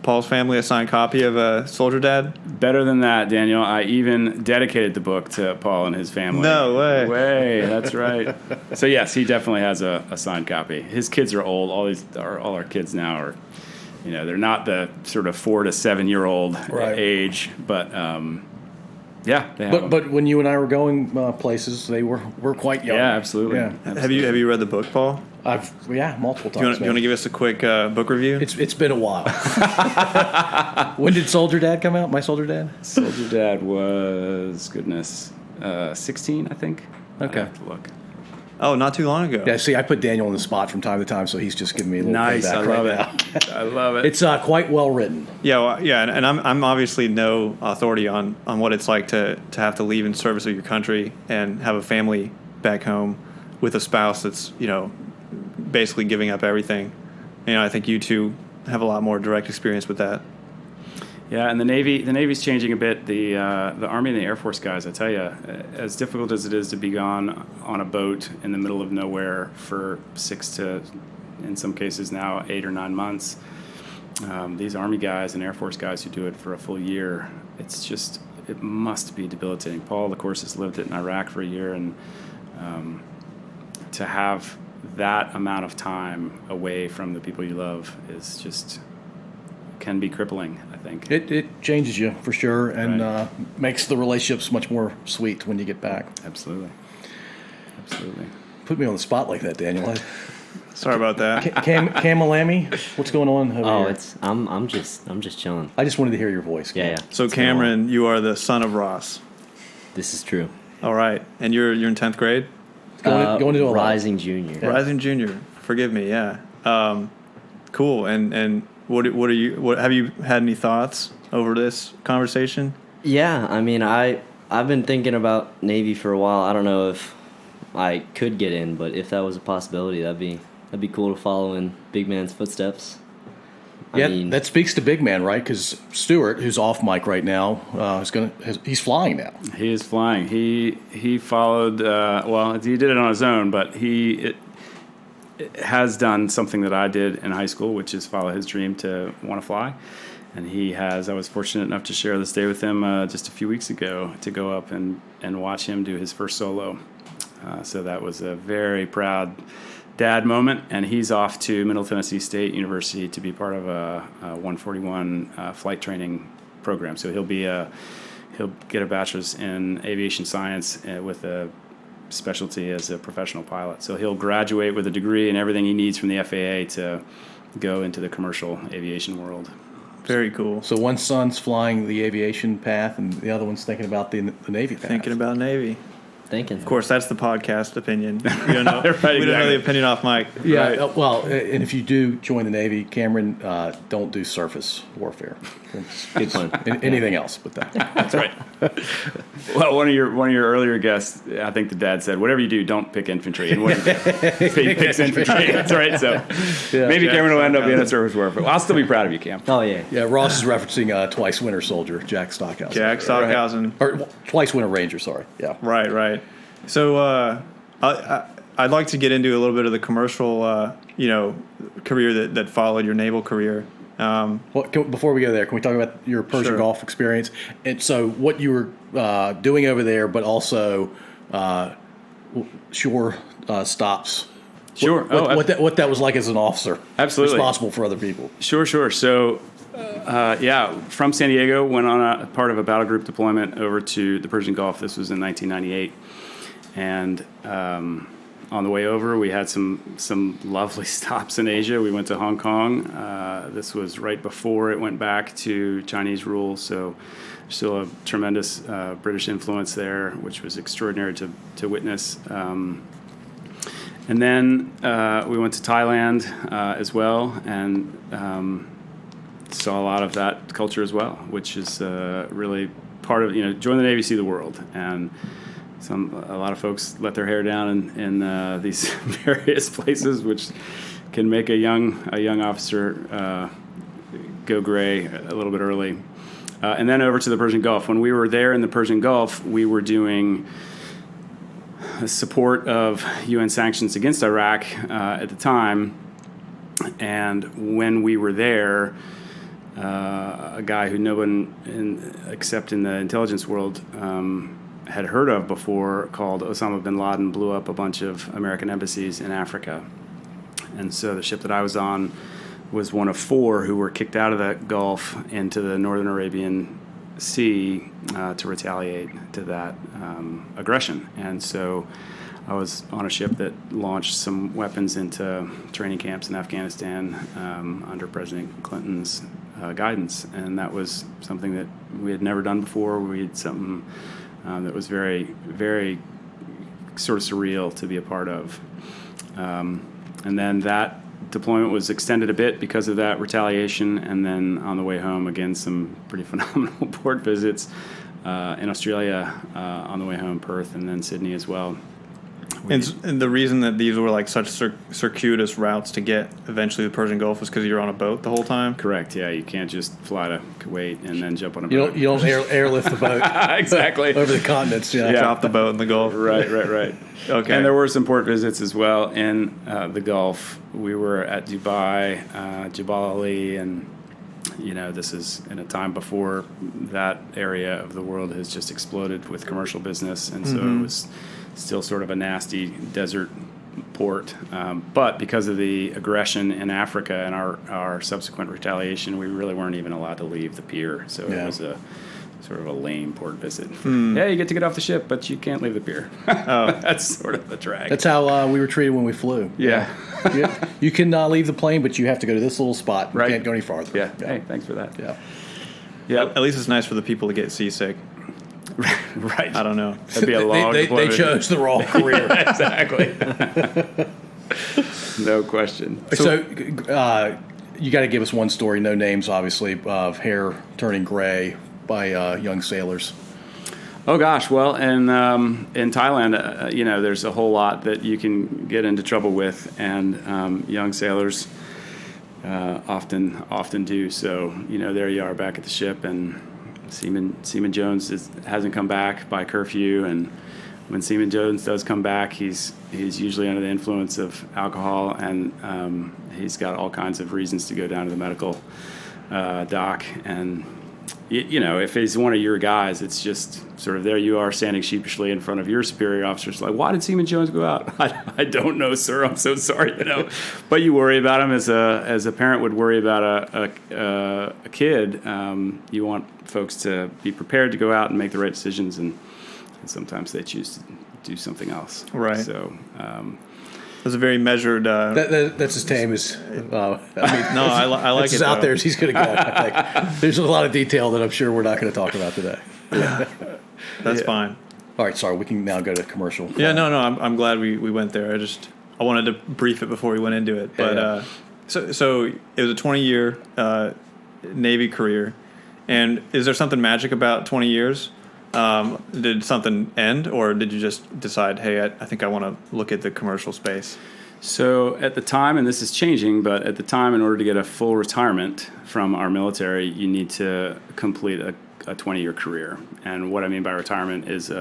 Paul's family a signed copy of Soldier Dad? Better than that, Daniel. I even dedicated the book to Paul and his family. No way. That's right. So yes, he definitely has a signed copy. His kids are old. All our kids now are, they're not the sort of 4 to 7 year old age, but yeah. They have but when you and I were going places, they were quite young. Yeah, absolutely. Yeah. Absolutely. Have you read the book, Paul? Multiple times. Do you want to give us a quick book review? It's been a while. When did Soldier Dad come out? My Soldier Dad? Soldier Dad was 16, I think. Okay. I have to look. Oh, not too long ago. Yeah, see, I put Daniel on the spot from time to time, so he's just giving me a little nice. feedback I love right it. now. I love it. It's quite well written. Yeah, and I'm obviously no authority on what it's like to have to leave in service of your country and have a family back home with a spouse that's basically giving up everything. I think you two have a lot more direct experience with that. Yeah, and the Navy's changing a bit. The Army and the Air Force guys, I tell you, as difficult as it is to be gone on a boat in the middle of nowhere for 6 to, in some cases now, 8 or 9 months, these Army guys and Air Force guys who do it for a full year, it must be debilitating. Paul, of course, has lived it in Iraq for a year, and to have that amount of time away from the people you love can be crippling, I think. It changes you for sure, and makes the relationships much more sweet when you get back. Absolutely. Put me on the spot like that, Daniel. Sorry about that. Camalami, what's going on over here? I'm just chilling. I just wanted to hear your voice. Yeah. So Cameron, you are the son of Ross. This is true. All right, and you're in 10th grade. Going into Rising junior. Yeah. Rising junior. Forgive me. Yeah. Cool. And what have you had any thoughts over this conversation? Yeah, I mean, I've been thinking about Navy for a while. I don't know if I could get in, but if that was a possibility, that'd be cool to follow in big man's footsteps. I mean, that speaks to big man, right? Because Stuart, who's off mic right now, he's flying now. He is flying. He followed. He did it on his own, but he has done something that I did in high school, which is follow his dream to want to fly. And he has. I was fortunate enough to share this day with him just a few weeks ago to go up and watch him do his first solo. So that was a very proud dad moment, and he's off to Middle Tennessee State University to be part of a 141 flight training program. So he'll get a bachelor's in aviation science with a specialty as a professional pilot. So he'll graduate with a degree and everything he needs from the FAA to go into the commercial aviation world. Very cool. So one son's flying the aviation path, and the other one's thinking about the Navy path. Thinking about Navy. Of course, that's the podcast opinion. We don't know, Right, we don't know the opinion off mic. Yeah, Right. well, and if you do join the Navy, Cameron, don't do surface warfare. It's anything else but that. That's right. Well, one of your earlier guests, I think the dad said, "Whatever you do, don't pick infantry." And when he picks infantry, that's right. So maybe Cameron will end up being a service warfare. Well, I'll still be proud of you, Cam. Oh yeah. Yeah, Ross is referencing twice winter soldier, Jack Stockhausen. Jack Stockhausen. Or twice winter ranger, sorry. Yeah. Right. So I'd like to get into a little bit of the commercial, career that followed your naval career. Before we go there, can we talk about your Persian Gulf experience? And so what you were doing over there, but also shore stops. Sure. What that was like as an officer. Absolutely. Responsible for other people. Sure. So, from San Diego, went on a part of a battle group deployment over to the Persian Gulf. This was in 1998. And on the way over, we had some lovely stops in Asia. We went to Hong Kong. This was right before it went back to Chinese rule, so still a tremendous British influence there, which was extraordinary to witness. And then we went to Thailand as well, and saw a lot of that culture as well, which is really part of, join the Navy, see the world. And a lot of folks let their hair down in these various places, which can make a young officer go gray a little bit early. And then over to the Persian Gulf. When we were there in the Persian Gulf, we were doing support of UN sanctions against Iraq at the time. And when we were there, a guy who no one except in the intelligence world had heard of before, called Osama bin Laden, blew up a bunch of American embassies in Africa. And so the ship that I was on was one of 4 who were kicked out of the Gulf into the Northern Arabian Sea to retaliate to that aggression. And so I was on a ship that launched some weapons into training camps in Afghanistan under President Clinton's guidance. And that was something that we had never done before. We had something that was very, very sort of surreal to be a part of. And then that deployment was extended a bit because of that retaliation. And then on the way home, again, some pretty phenomenal port visits in Australia on the way home, Perth, and then Sydney as well. And the reason that these were like such circuitous routes to get eventually the Persian Gulf was because you're on a boat the whole time? Correct, yeah. You can't just fly to Kuwait and then jump on a boat. You don't airlift the boat. Exactly. Over the continents, yeah. Drop the boat in the Gulf. Right. Okay. And there were some port visits as well in the Gulf. We were at Dubai, Jebel Ali, and this is in a time before that area of the world has just exploded with commercial business, and so it was still sort of a nasty desert port. But because of the aggression in Africa and our subsequent retaliation, we really weren't even allowed to leave the pier. So it was a sort of a lame port visit. Yeah, you get to get off the ship, but you can't leave the pier. That's sort of a drag. That's how we were treated when we flew. Yeah. You can leave the plane, but you have to go to this little spot. You can't go any farther. Yeah. Hey, thanks for that. Yeah. At least it's nice for the people to get seasick. Right. I don't know. That'd be a long they chose the wrong career. Exactly. No question. So you got to give us one story, no names, obviously, of hair turning gray by young sailors. Oh gosh, well, in Thailand, there's a whole lot that you can get into trouble with, and young sailors often do. So there you are back at the ship, and Seaman Jones hasn't come back by curfew, and when Seaman Jones does come back, he's usually under the influence of alcohol, and he's got all kinds of reasons to go down to the medical dock. And if he's one of your guys, it's just sort of there you are standing sheepishly in front of your superior officers, like, why did Seaman Jones go out? I don't know, sir. I'm so sorry. But you worry about him as a parent would worry about a kid. You want folks to be prepared to go out and make the right decisions, and sometimes they choose to do something else. Right. So. It was a very measured. That's as tame as. No, I like it. As out there as he's going to go. There's a lot of detail that I'm sure we're not going to talk about today. That's fine. All right, sorry. We can now go to commercial. Yeah, no. I'm glad we went there. I wanted to brief it before we went into it. But so it was a 20-year Navy career, and is there something magic about 20 years? Did something end, or did you just decide, hey, I think I want to look at the commercial space? So at the time, and this is changing, but at the time, in order to get a full retirement from our military, you need to complete a 20-year career. And what I mean by retirement is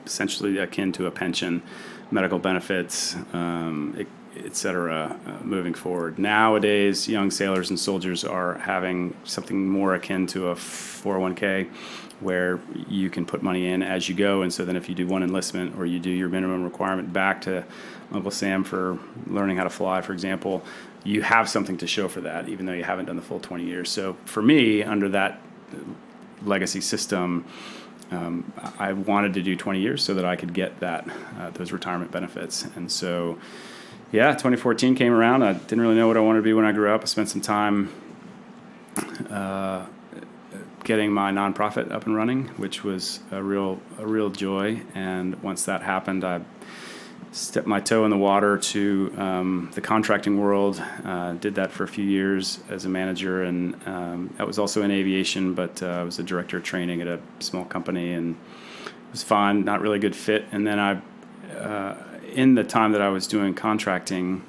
essentially akin to a pension, medical benefits, et cetera, moving forward. Nowadays, young sailors and soldiers are having something more akin to a 401k, where you can put money in as you go. And so then if you do one enlistment, or you do your minimum requirement back to Uncle Sam for learning how to fly, for example, you have something to show for that, even though you haven't done the full 20 years. So for me, under that legacy system, I wanted to do 20 years so that I could get those retirement benefits. And so, 2014 came around. I didn't really know what I wanted to be when I grew up. I spent some time getting my nonprofit up and running, which was a real joy. And once that happened, I stepped my toe in the water to the contracting world. Did that for a few years as a manager, and that was also in aviation, but I was a director of training at a small company, and it was fine, not really a good fit. And then in the time that I was doing contracting,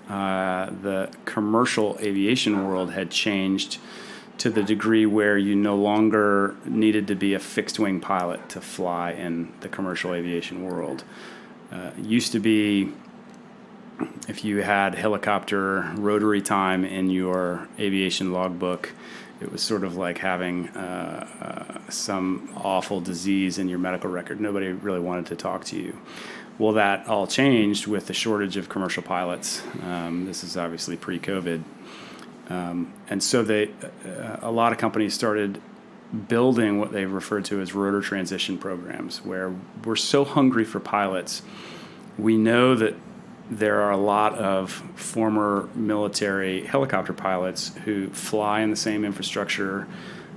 the commercial aviation world had changed to the degree where you no longer needed to be a fixed-wing pilot to fly in the commercial aviation world. Used to be, if you had helicopter rotary time in your aviation logbook, it was sort of like having some awful disease in your medical record. Nobody really wanted to talk to you. Well, that all changed with the shortage of commercial pilots. This is obviously pre-COVID. And so a lot of companies started building what they referred to as rotor transition programs, where we're so hungry for pilots. We know that there are a lot of former military helicopter pilots who fly in the same infrastructure,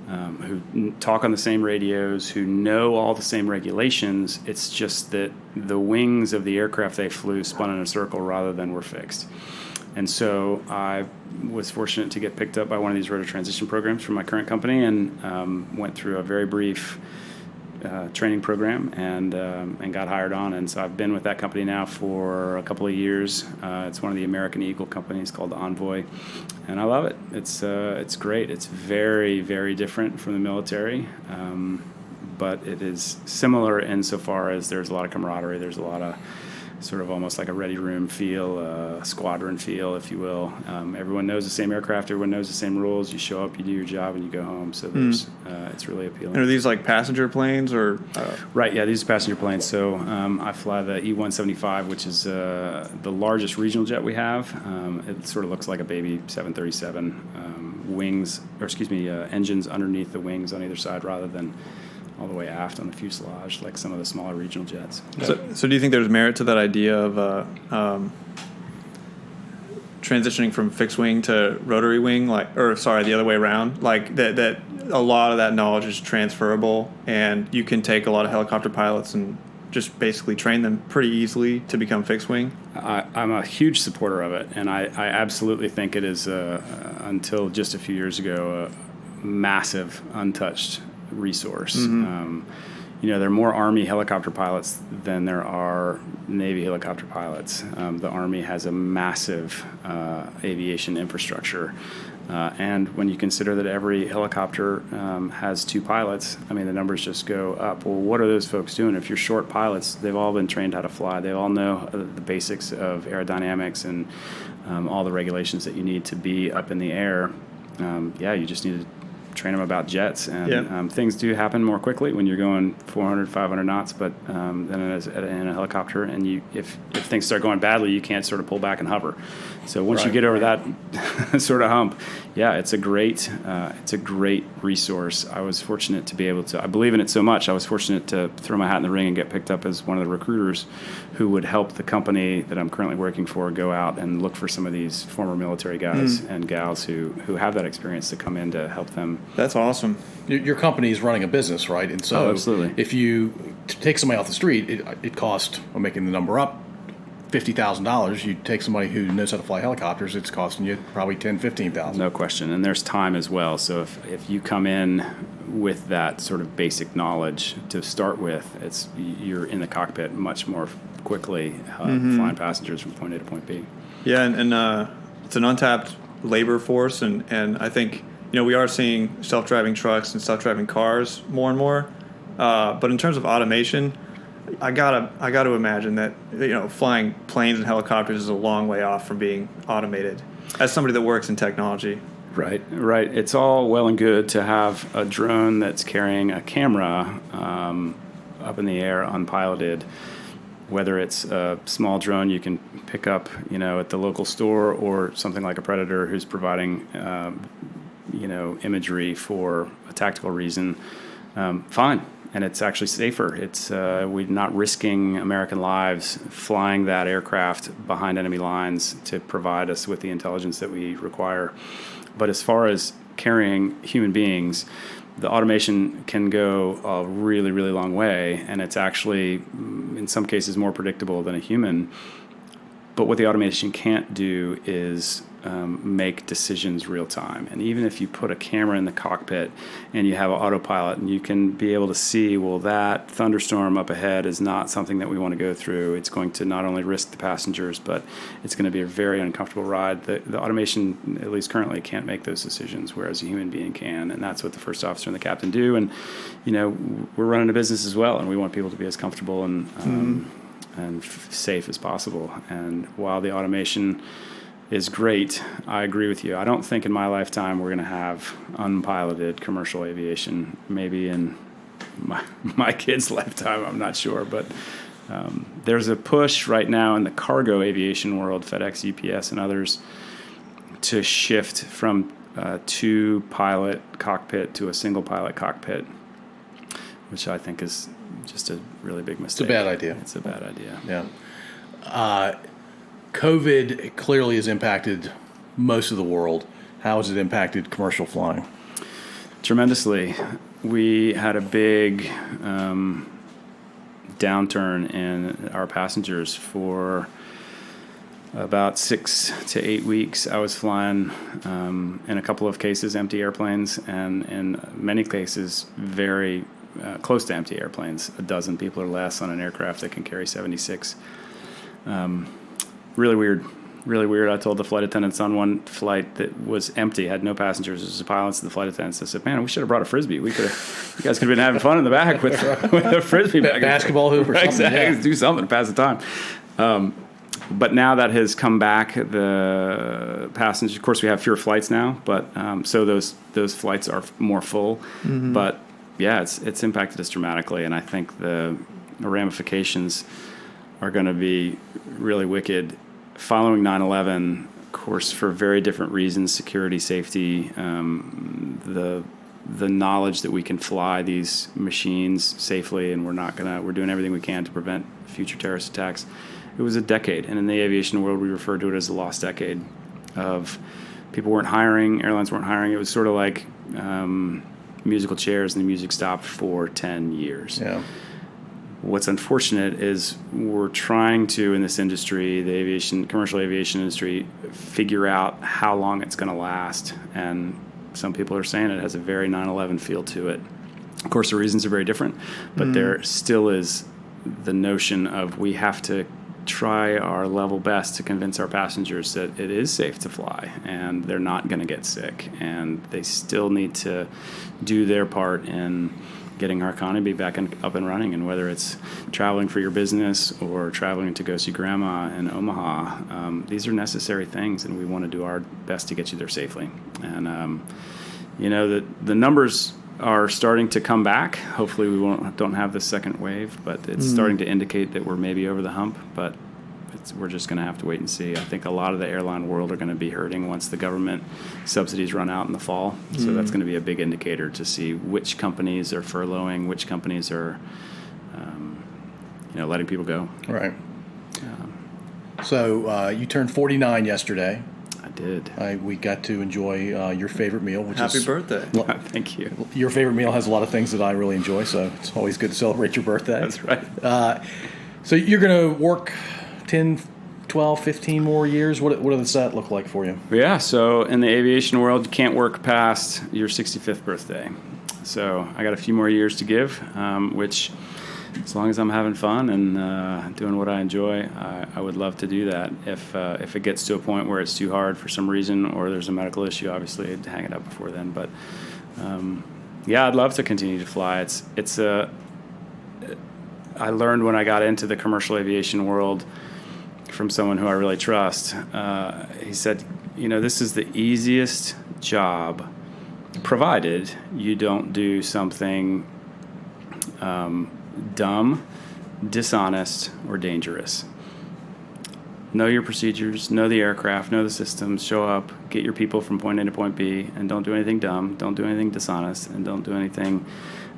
who talk on the same radios, who know all the same regulations. It's just that the wings of the aircraft they flew spun in a circle rather than were fixed. And so I was fortunate to get picked up by one of these rotor transition programs from my current company, and went through a very brief training program and got hired on. And so I've been with that company now for a couple of years. It's one of the American Eagle companies called Envoy, and I love it. It's great. It's very, very different from the military, but it is similar insofar as there's a lot of camaraderie. There's a lot of sort of almost like a ready room feel, squadron feel, if you will. Everyone knows the same aircraft. Everyone knows the same rules. You show up, you do your job, and you go home. So it's really appealing. And are these like passenger planes or? Right, yeah, these are passenger planes. So I fly the E-175, which is the largest regional jet we have. It sort of looks like a baby 737. Engines underneath the wings on either side rather than all the way aft on the fuselage, like some of the smaller regional jets. So do you think there's merit to that idea of transitioning from fixed wing to rotary wing, the other way around? Like that a lot of that knowledge is transferable, and you can take a lot of helicopter pilots and just basically train them pretty easily to become fixed wing? I'm a huge supporter of it, and I absolutely think it is, until just a few years ago, a massive untouched resource. There are more Army helicopter pilots than there are Navy helicopter pilots. The Army has a massive aviation infrastructure. And when you consider that every helicopter has 2 pilots, the numbers just go up. Well, what are those folks doing? If you're short pilots, they've all been trained how to fly. They all know the basics of aerodynamics and all the regulations that you need to be up in the air. You just need to train them about jets. And things do happen more quickly when you're going 400, 500 knots, but than in a helicopter. And if things start going badly, you can't sort of pull back and hover. So once you get over that sort of hump, it's a great resource. I was fortunate to be able to. I believe in it so much. I was fortunate to throw my hat in the ring and get picked up as one of the recruiters who would help the company that I'm currently working for go out and look for some of these former military guys and gals who have that experience to come in to help them. That's awesome. Your company is running a business, right? And so absolutely. If you take somebody off the street, it costs, I'm making the number up, $50,000. You take somebody who knows how to fly helicopters, it's costing you probably $10,000-$15,000. No question. And there's time as well. So if you come in with that sort of basic knowledge to start with, you're in the cockpit much more quickly, flying passengers from point A to point B. Yeah, and it's an untapped labor force, and I think we are seeing self-driving trucks and self-driving cars more and more. But in terms of automation, I gotta imagine that flying planes and helicopters is a long way off from being automated. As somebody that works in technology, right. It's all well and good to have a drone that's carrying a camera up in the air, unpiloted. Whether it's a small drone you can pick up, at the local store, or something like a Predator who's providing, imagery for a tactical reason, fine. And it's actually safer. It's we're not risking American lives flying that aircraft behind enemy lines to provide us with the intelligence that we require. But as far as carrying human beings, the automation can go a really, really long way, and it's actually, in some cases, more predictable than a human. But what the automation can't do is make decisions real time. And even if you put a camera in the cockpit and you have an autopilot, and you can be able to see, well, that thunderstorm up ahead is not something that we want to go through. It's going to not only risk the passengers, but it's going to be a very uncomfortable ride. The automation, at least currently, can't make those decisions, whereas a human being can. And that's what the first officer and the captain do. And, we're running a business as well, and we want people to be as comfortable and safe as possible. And while the automation is great, I agree with you. I don't think in my lifetime we're going to have unpiloted commercial aviation. Maybe in my kid's lifetime, I'm not sure. But there's a push right now in the cargo aviation world, FedEx, UPS, and others, to shift from a 2-pilot cockpit to a single-pilot cockpit, which I think is just a really big mistake. It's a bad idea. Yeah. COVID clearly has impacted most of the world. How has it impacted commercial flying? Tremendously. We had a big downturn in our passengers for about 6 to 8 weeks. I was flying, in a couple of cases, empty airplanes, and in many cases, very close to empty airplanes, 12 people or less on an aircraft that can carry 76. Really weird. I told the flight attendants on one flight that was empty, had no passengers, as the pilots and the flight attendants. I said, "Man, we should have brought a frisbee. You guys could have been having fun in the back with a frisbee, basketball hoop or something. Exactly, Yeah. Do something to pass the time." But now that has come back, the passengers. Of course, we have fewer flights now, but so those flights are more full. Mm-hmm. But yeah, it's impacted us dramatically, and I think the ramifications are going to be really wicked. Following 9/11, of course, for very different reasons, security, safety, the knowledge that we can fly these machines safely, and we're doing everything we can to prevent future terrorist attacks. It was a decade, and in the aviation world, we refer to it as the lost decade of people weren't hiring, airlines weren't hiring. It was sort of like musical chairs, and the music stopped for 10 years. Yeah. What's unfortunate is we're trying to, in this industry, the commercial aviation industry, figure out how long it's going to last. And some people are saying it has a very 9/11 feel to it. Of course, the reasons are very different, but there still is the notion of we have to try our level best to convince our passengers that it is safe to fly and they're not going to get sick, and they still need to do their part in getting our economy back up and running. And whether it's traveling for your business or traveling to go see grandma in Omaha, these are necessary things, and we want to do our best to get you there safely. And the numbers are starting to come back. Hopefully we don't have the second wave, but it's starting to indicate that we're maybe over the hump, but we're just going to have to wait and see. I think a lot of the airline world are going to be hurting once the government subsidies run out in the fall. So that's going to be a big indicator to see which companies are furloughing, which companies are letting people go. Right. So you turned 49 yesterday. I did. We got to enjoy your favorite meal, which Happy is... birthday. Thank you. Your favorite meal has a lot of things that I really enjoy, so it's always good to celebrate your birthday. That's right. So you're going to work 10, 12, 15 more years? What does that look like for you? Yeah, so in the aviation world, you can't work past your 65th birthday. So I got a few more years to give, which, as long as I'm having fun and doing what I enjoy, I would love to do that. If it gets to a point where it's too hard for some reason or there's a medical issue, obviously I'd hang it up before then. But I'd love to continue to fly. I learned when I got into the commercial aviation world from someone who I really trust. He said, this is the easiest job, provided you don't do something dumb, dishonest, or dangerous. Know your procedures, know the aircraft, know the systems, show up, get your people from point A to point B, and don't do anything dumb, don't do anything dishonest, and don't do anything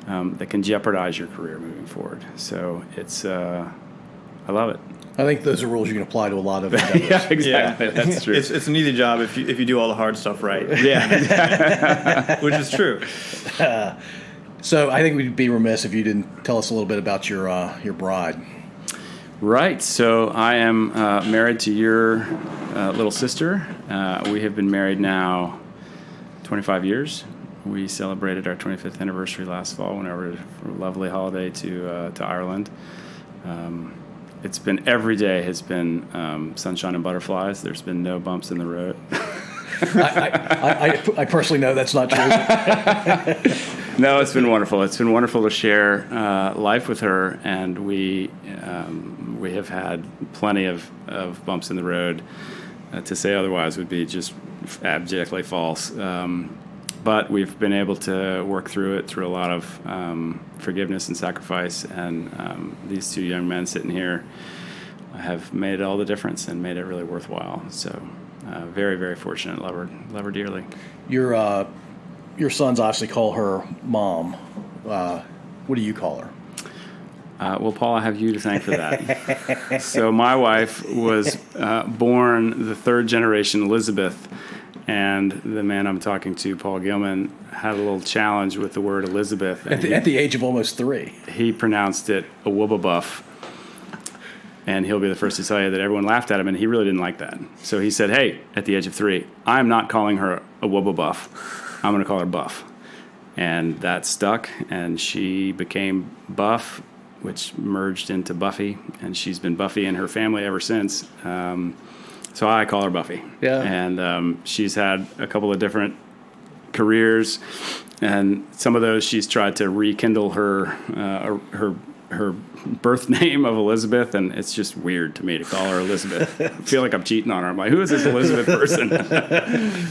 that can jeopardize your career moving forward. So I love it. I think those are rules you can apply to a lot of endeavors. Yeah, exactly. Yeah. That's true. It's an easy job if you do all the hard stuff right. Yeah. Which is true. So I think we'd be remiss if you didn't tell us a little bit about your bride. Right. So I am married to your little sister. We have been married now 25 years. We celebrated our 25th anniversary last fall when we were for a lovely holiday to Ireland. It's been, every day has been sunshine and butterflies. There's been no bumps in the road. I personally know that's not true. No, it's been wonderful. It's been wonderful to share life with her, and we have had plenty of bumps in the road. To say otherwise would be just abjectly false. But we've been able to work through it through a lot of forgiveness and sacrifice, and these two young men sitting here have made all the difference and made it really worthwhile. So very, very fortunate. Love her dearly. Your sons obviously call her Mom. What do you call her? Well, Paul, I have you to thank for that. So my wife was born the third generation Elizabeth, and the man I'm talking to, Paul Gilman, had a little challenge with the word Elizabeth. At the age of almost 3. He pronounced it a wubba-buff. And he'll be the first to tell you that everyone laughed at him, and he really didn't like that. So he said, hey, at the age of 3, I'm not calling her a wubba-buff. I'm going to call her Buff. And that stuck, and she became Buff, which merged into Buffy, and she's been Buffy in her family ever since. So I call her Buffy. Yeah. And she's had a couple of different careers, and some of those she's tried to rekindle her birth name of Elizabeth, and it's just weird to me to call her Elizabeth. I feel like I'm cheating on her. I'm like, who is this Elizabeth person?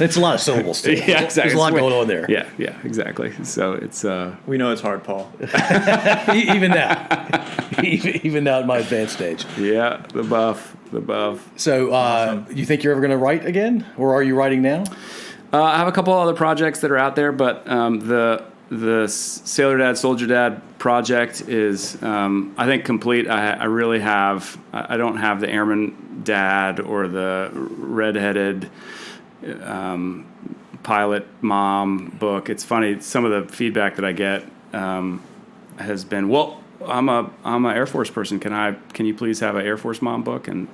It's a lot of syllables too. Yeah, exactly. There's a lot going on there. Yeah, exactly. So it's we know it's hard, Paul. Even now, even now at my advanced stage. Yeah, the buff. So, you think you're ever going to write again, or are you writing now? I have a couple other projects that are out there, but the Sailor Dad, Soldier Dad project is, I think, complete. I really have. I don't have the Airman Dad or the redheaded pilot mom book. It's funny. Some of the feedback that I get has been, well, I'm a Air Force person. Can you please have an Air Force mom book? And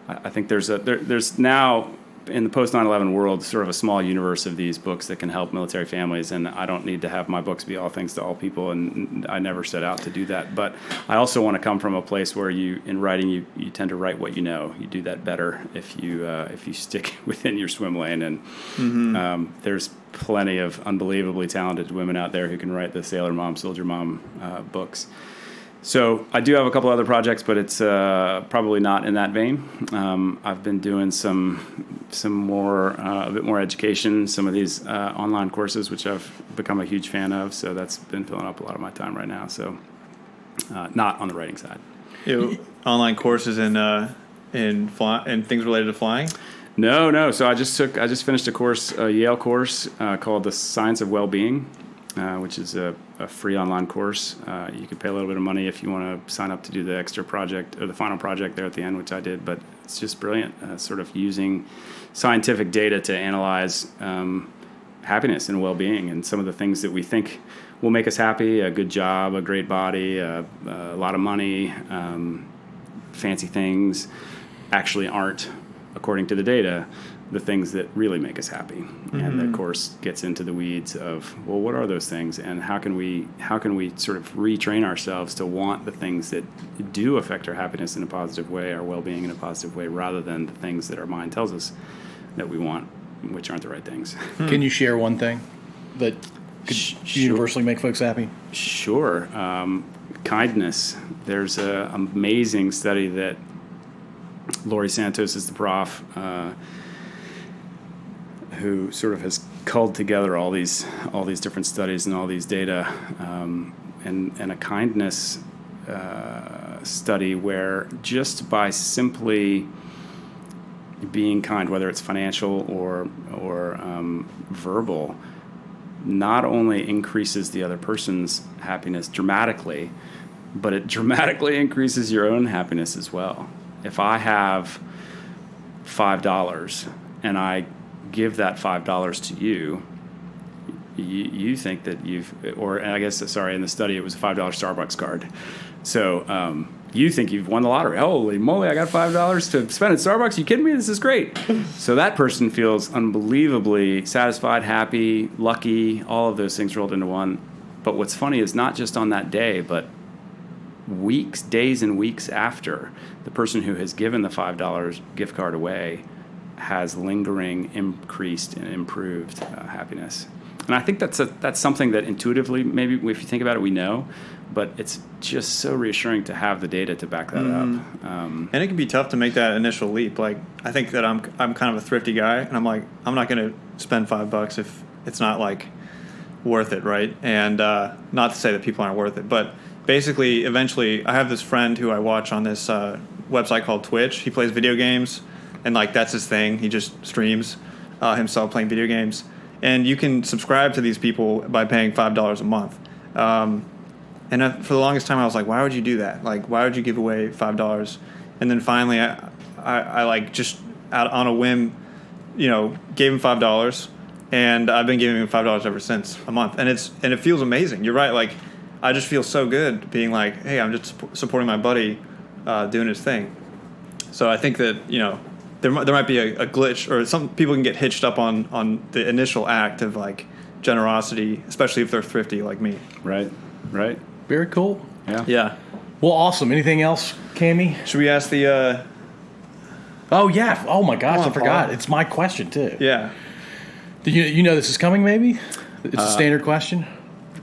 I think there's now in the post 9/11 world sort of a small universe of these books that can help military families, and I don't need to have my books be all things to all people, and I never set out to do that. But I also want to come from a place where in writing you tend to write what you know. You do that better if you stick within your swim lane, and there's plenty of unbelievably talented women out there who can write the Sailor Mom, Soldier Mom books. So I do have a couple other projects, but it's probably not in that vein. I've been doing some more, a bit more education, some of these online courses, which I've become a huge fan of. So that's been filling up a lot of my time right now. So not on the writing side. Online courses in things related to flying? No. So I just finished a course, a Yale course called The Science of Well-Being, which is a free online course. You can pay a little bit of money if you want to sign up to do the extra project or the final project there at the end, which I did. But it's just brilliant, sort of using scientific data to analyze happiness and well-being and some of the things that we think will make us happy: a good job, a great body, a lot of money, fancy things, actually aren't, according to the data, the things that really make us happy. And the course gets into the weeds of, well, what are those things, and how can we sort of retrain ourselves to want the things that do affect our happiness in a positive way, our well-being in a positive way, rather than the things that our mind tells us that we want, which aren't the right things. Can you share one thing that could universally make folks happy? Sure. Kindness. There's an amazing study that Laurie Santos is the prof, who sort of has culled together all these different studies and all these data, and a kindness study where just by simply being kind, whether it's financial or verbal, not only increases the other person's happiness dramatically, but it dramatically increases your own happiness as well. If I have $5 and I give that $5 to you, you think that in the study it was a $5 Starbucks card. So you think you've won the lottery. Holy moly, I got $5 to spend at Starbucks. You kidding me? This is great. So that person feels unbelievably satisfied, happy, lucky, all of those things rolled into one. But what's funny is not just on that day, but days and weeks after, the person who has given the $5 gift card away has lingering, increased, and improved happiness. And I think that's something that intuitively, maybe if you think about it, we know, but it's just so reassuring to have the data to back that up. And it can be tough to make that initial leap. Like, I think that I'm kind of a thrifty guy, and I'm like, I'm not going to spend $5 if it's not like worth it, right? And not to say that people aren't worth it, but basically, eventually, I have this friend who I watch on this website called Twitch. He plays video games, and like that's his thing. He just streams himself playing video games, and you can subscribe to these people by paying $5 a month. And for the longest time, I was like, why would you do that? Like, why would you give away $5? And then finally, I like just out on a whim, gave him $5, and I've been giving him $5 ever since, a month, and it feels amazing. You're right, like. I just feel so good being like, hey, I'm just supporting my buddy doing his thing. So I think that, there might be a glitch, or some people can get hitched up on the initial act of like generosity, especially if they're thrifty like me. Right. Very cool. Yeah. Well, awesome. Anything else, Cammy? Should we ask the... Oh, yeah. Oh, my gosh, I forgot. Paul. It's my question, too. Yeah. Did you know this is coming, maybe? It's a standard question.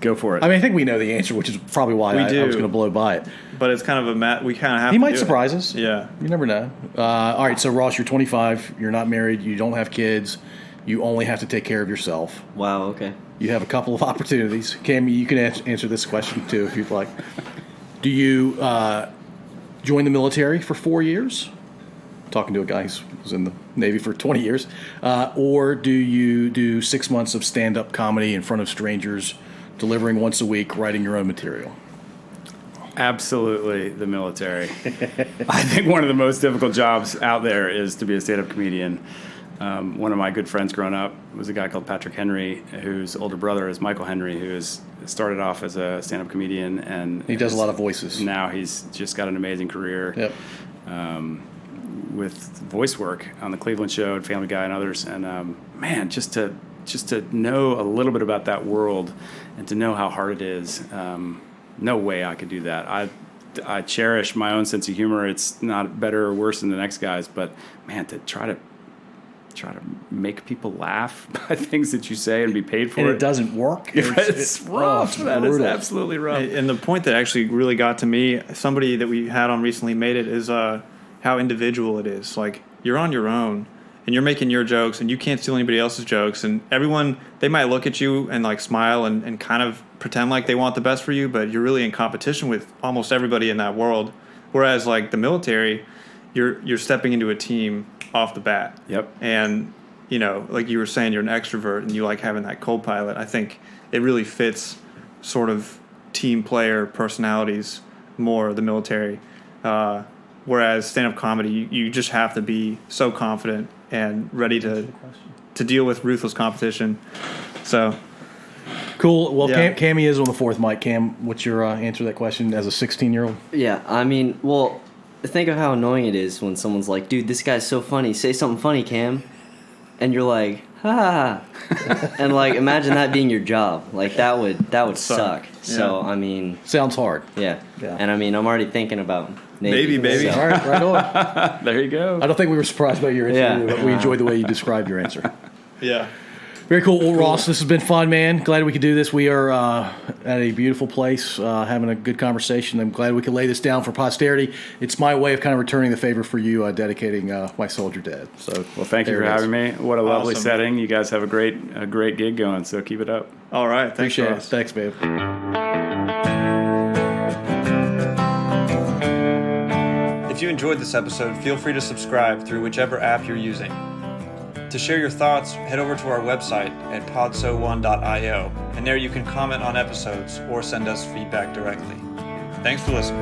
Go for it. I mean, I think we know the answer, which is probably why I was going to blow by it. But it's kind of we kind of have He to might do surprise it. us. Yeah. You never know. All right, so Ross, you're 25. You're not married. You don't have kids. You only have to take care of yourself. Wow, okay. You have a couple of opportunities. Cammy, you can answer this question, too, if you'd like. Do you join the military for 4 years? Talking to a guy who was in the Navy for 20 years. Or do you do 6 months of stand-up comedy in front of strangers, delivering once a week, writing your own material? Absolutely the military. I think one of the most difficult jobs out there is to be a stand-up comedian. One of my good friends growing up was a guy called Patrick Henry, whose older brother is Michael Henry, who started off as a stand-up comedian, and He does a lot of voices. now he's just got an amazing career. Yep. With voice work on the Cleveland Show and Family Guy and others. And man, just to know a little bit about that world and to know how hard it is, no way I could do that. I cherish my own sense of humor. It's not better or worse than the next guy's, but man, to try to make people laugh by things that you say and be paid for And it. it doesn't work. It's rough. That is brutal. absolutely rough. And the point that actually really got to me, somebody that we had on recently made it, is how individual it is. Like, you're on your own and you're making your jokes and you can't steal anybody else's jokes, and everyone, they might look at you and like smile and kind of pretend like they want the best for you, but you're really in competition with almost everybody in that world. Whereas like the military, you're stepping into a team off the bat. Yep. And, you know, like you were saying, you're an extrovert and you like having that co-pilot. I think it really fits sort of team player personalities more, the military. Whereas stand-up comedy, you just have to be so confident and ready to deal with ruthless competition. So Cool. Well, Yeah. Cammy is on the fourth mic. Cam, what's your answer to that question as a 16-year-old? Yeah, I mean, well, think of how annoying it is when someone's like, dude, this guy's so funny. Say something funny, Cam. And you're like, ha. And, like, imagine that being your job. Like, that would suck. So, I mean. Sounds hard. Yeah. Yeah. And, I mean, I'm already thinking about Navy. Baby. So. All right, right on. There you go. I don't think we were surprised by your answer, Yeah. either, but we enjoyed the way you described your answer. yeah. Very cool. Well, Ross, this has been fun, man. Glad we could do this. We are at a beautiful place, having a good conversation. I'm glad we could lay this down for posterity. It's my way of kind of returning the favor for you, dedicating My Soldier Dead. So, Well, thank you there for it is. having me. What a lovely Awesome. setting. You guys have a great gig going, so keep it up. All right. Thanks, Appreciate it. Ross. Thanks, babe. If you enjoyed this episode, feel free to subscribe through whichever app you're using. To share your thoughts, head over to our website at podso1.io, and there you can comment on episodes or send us feedback directly. Thanks for listening.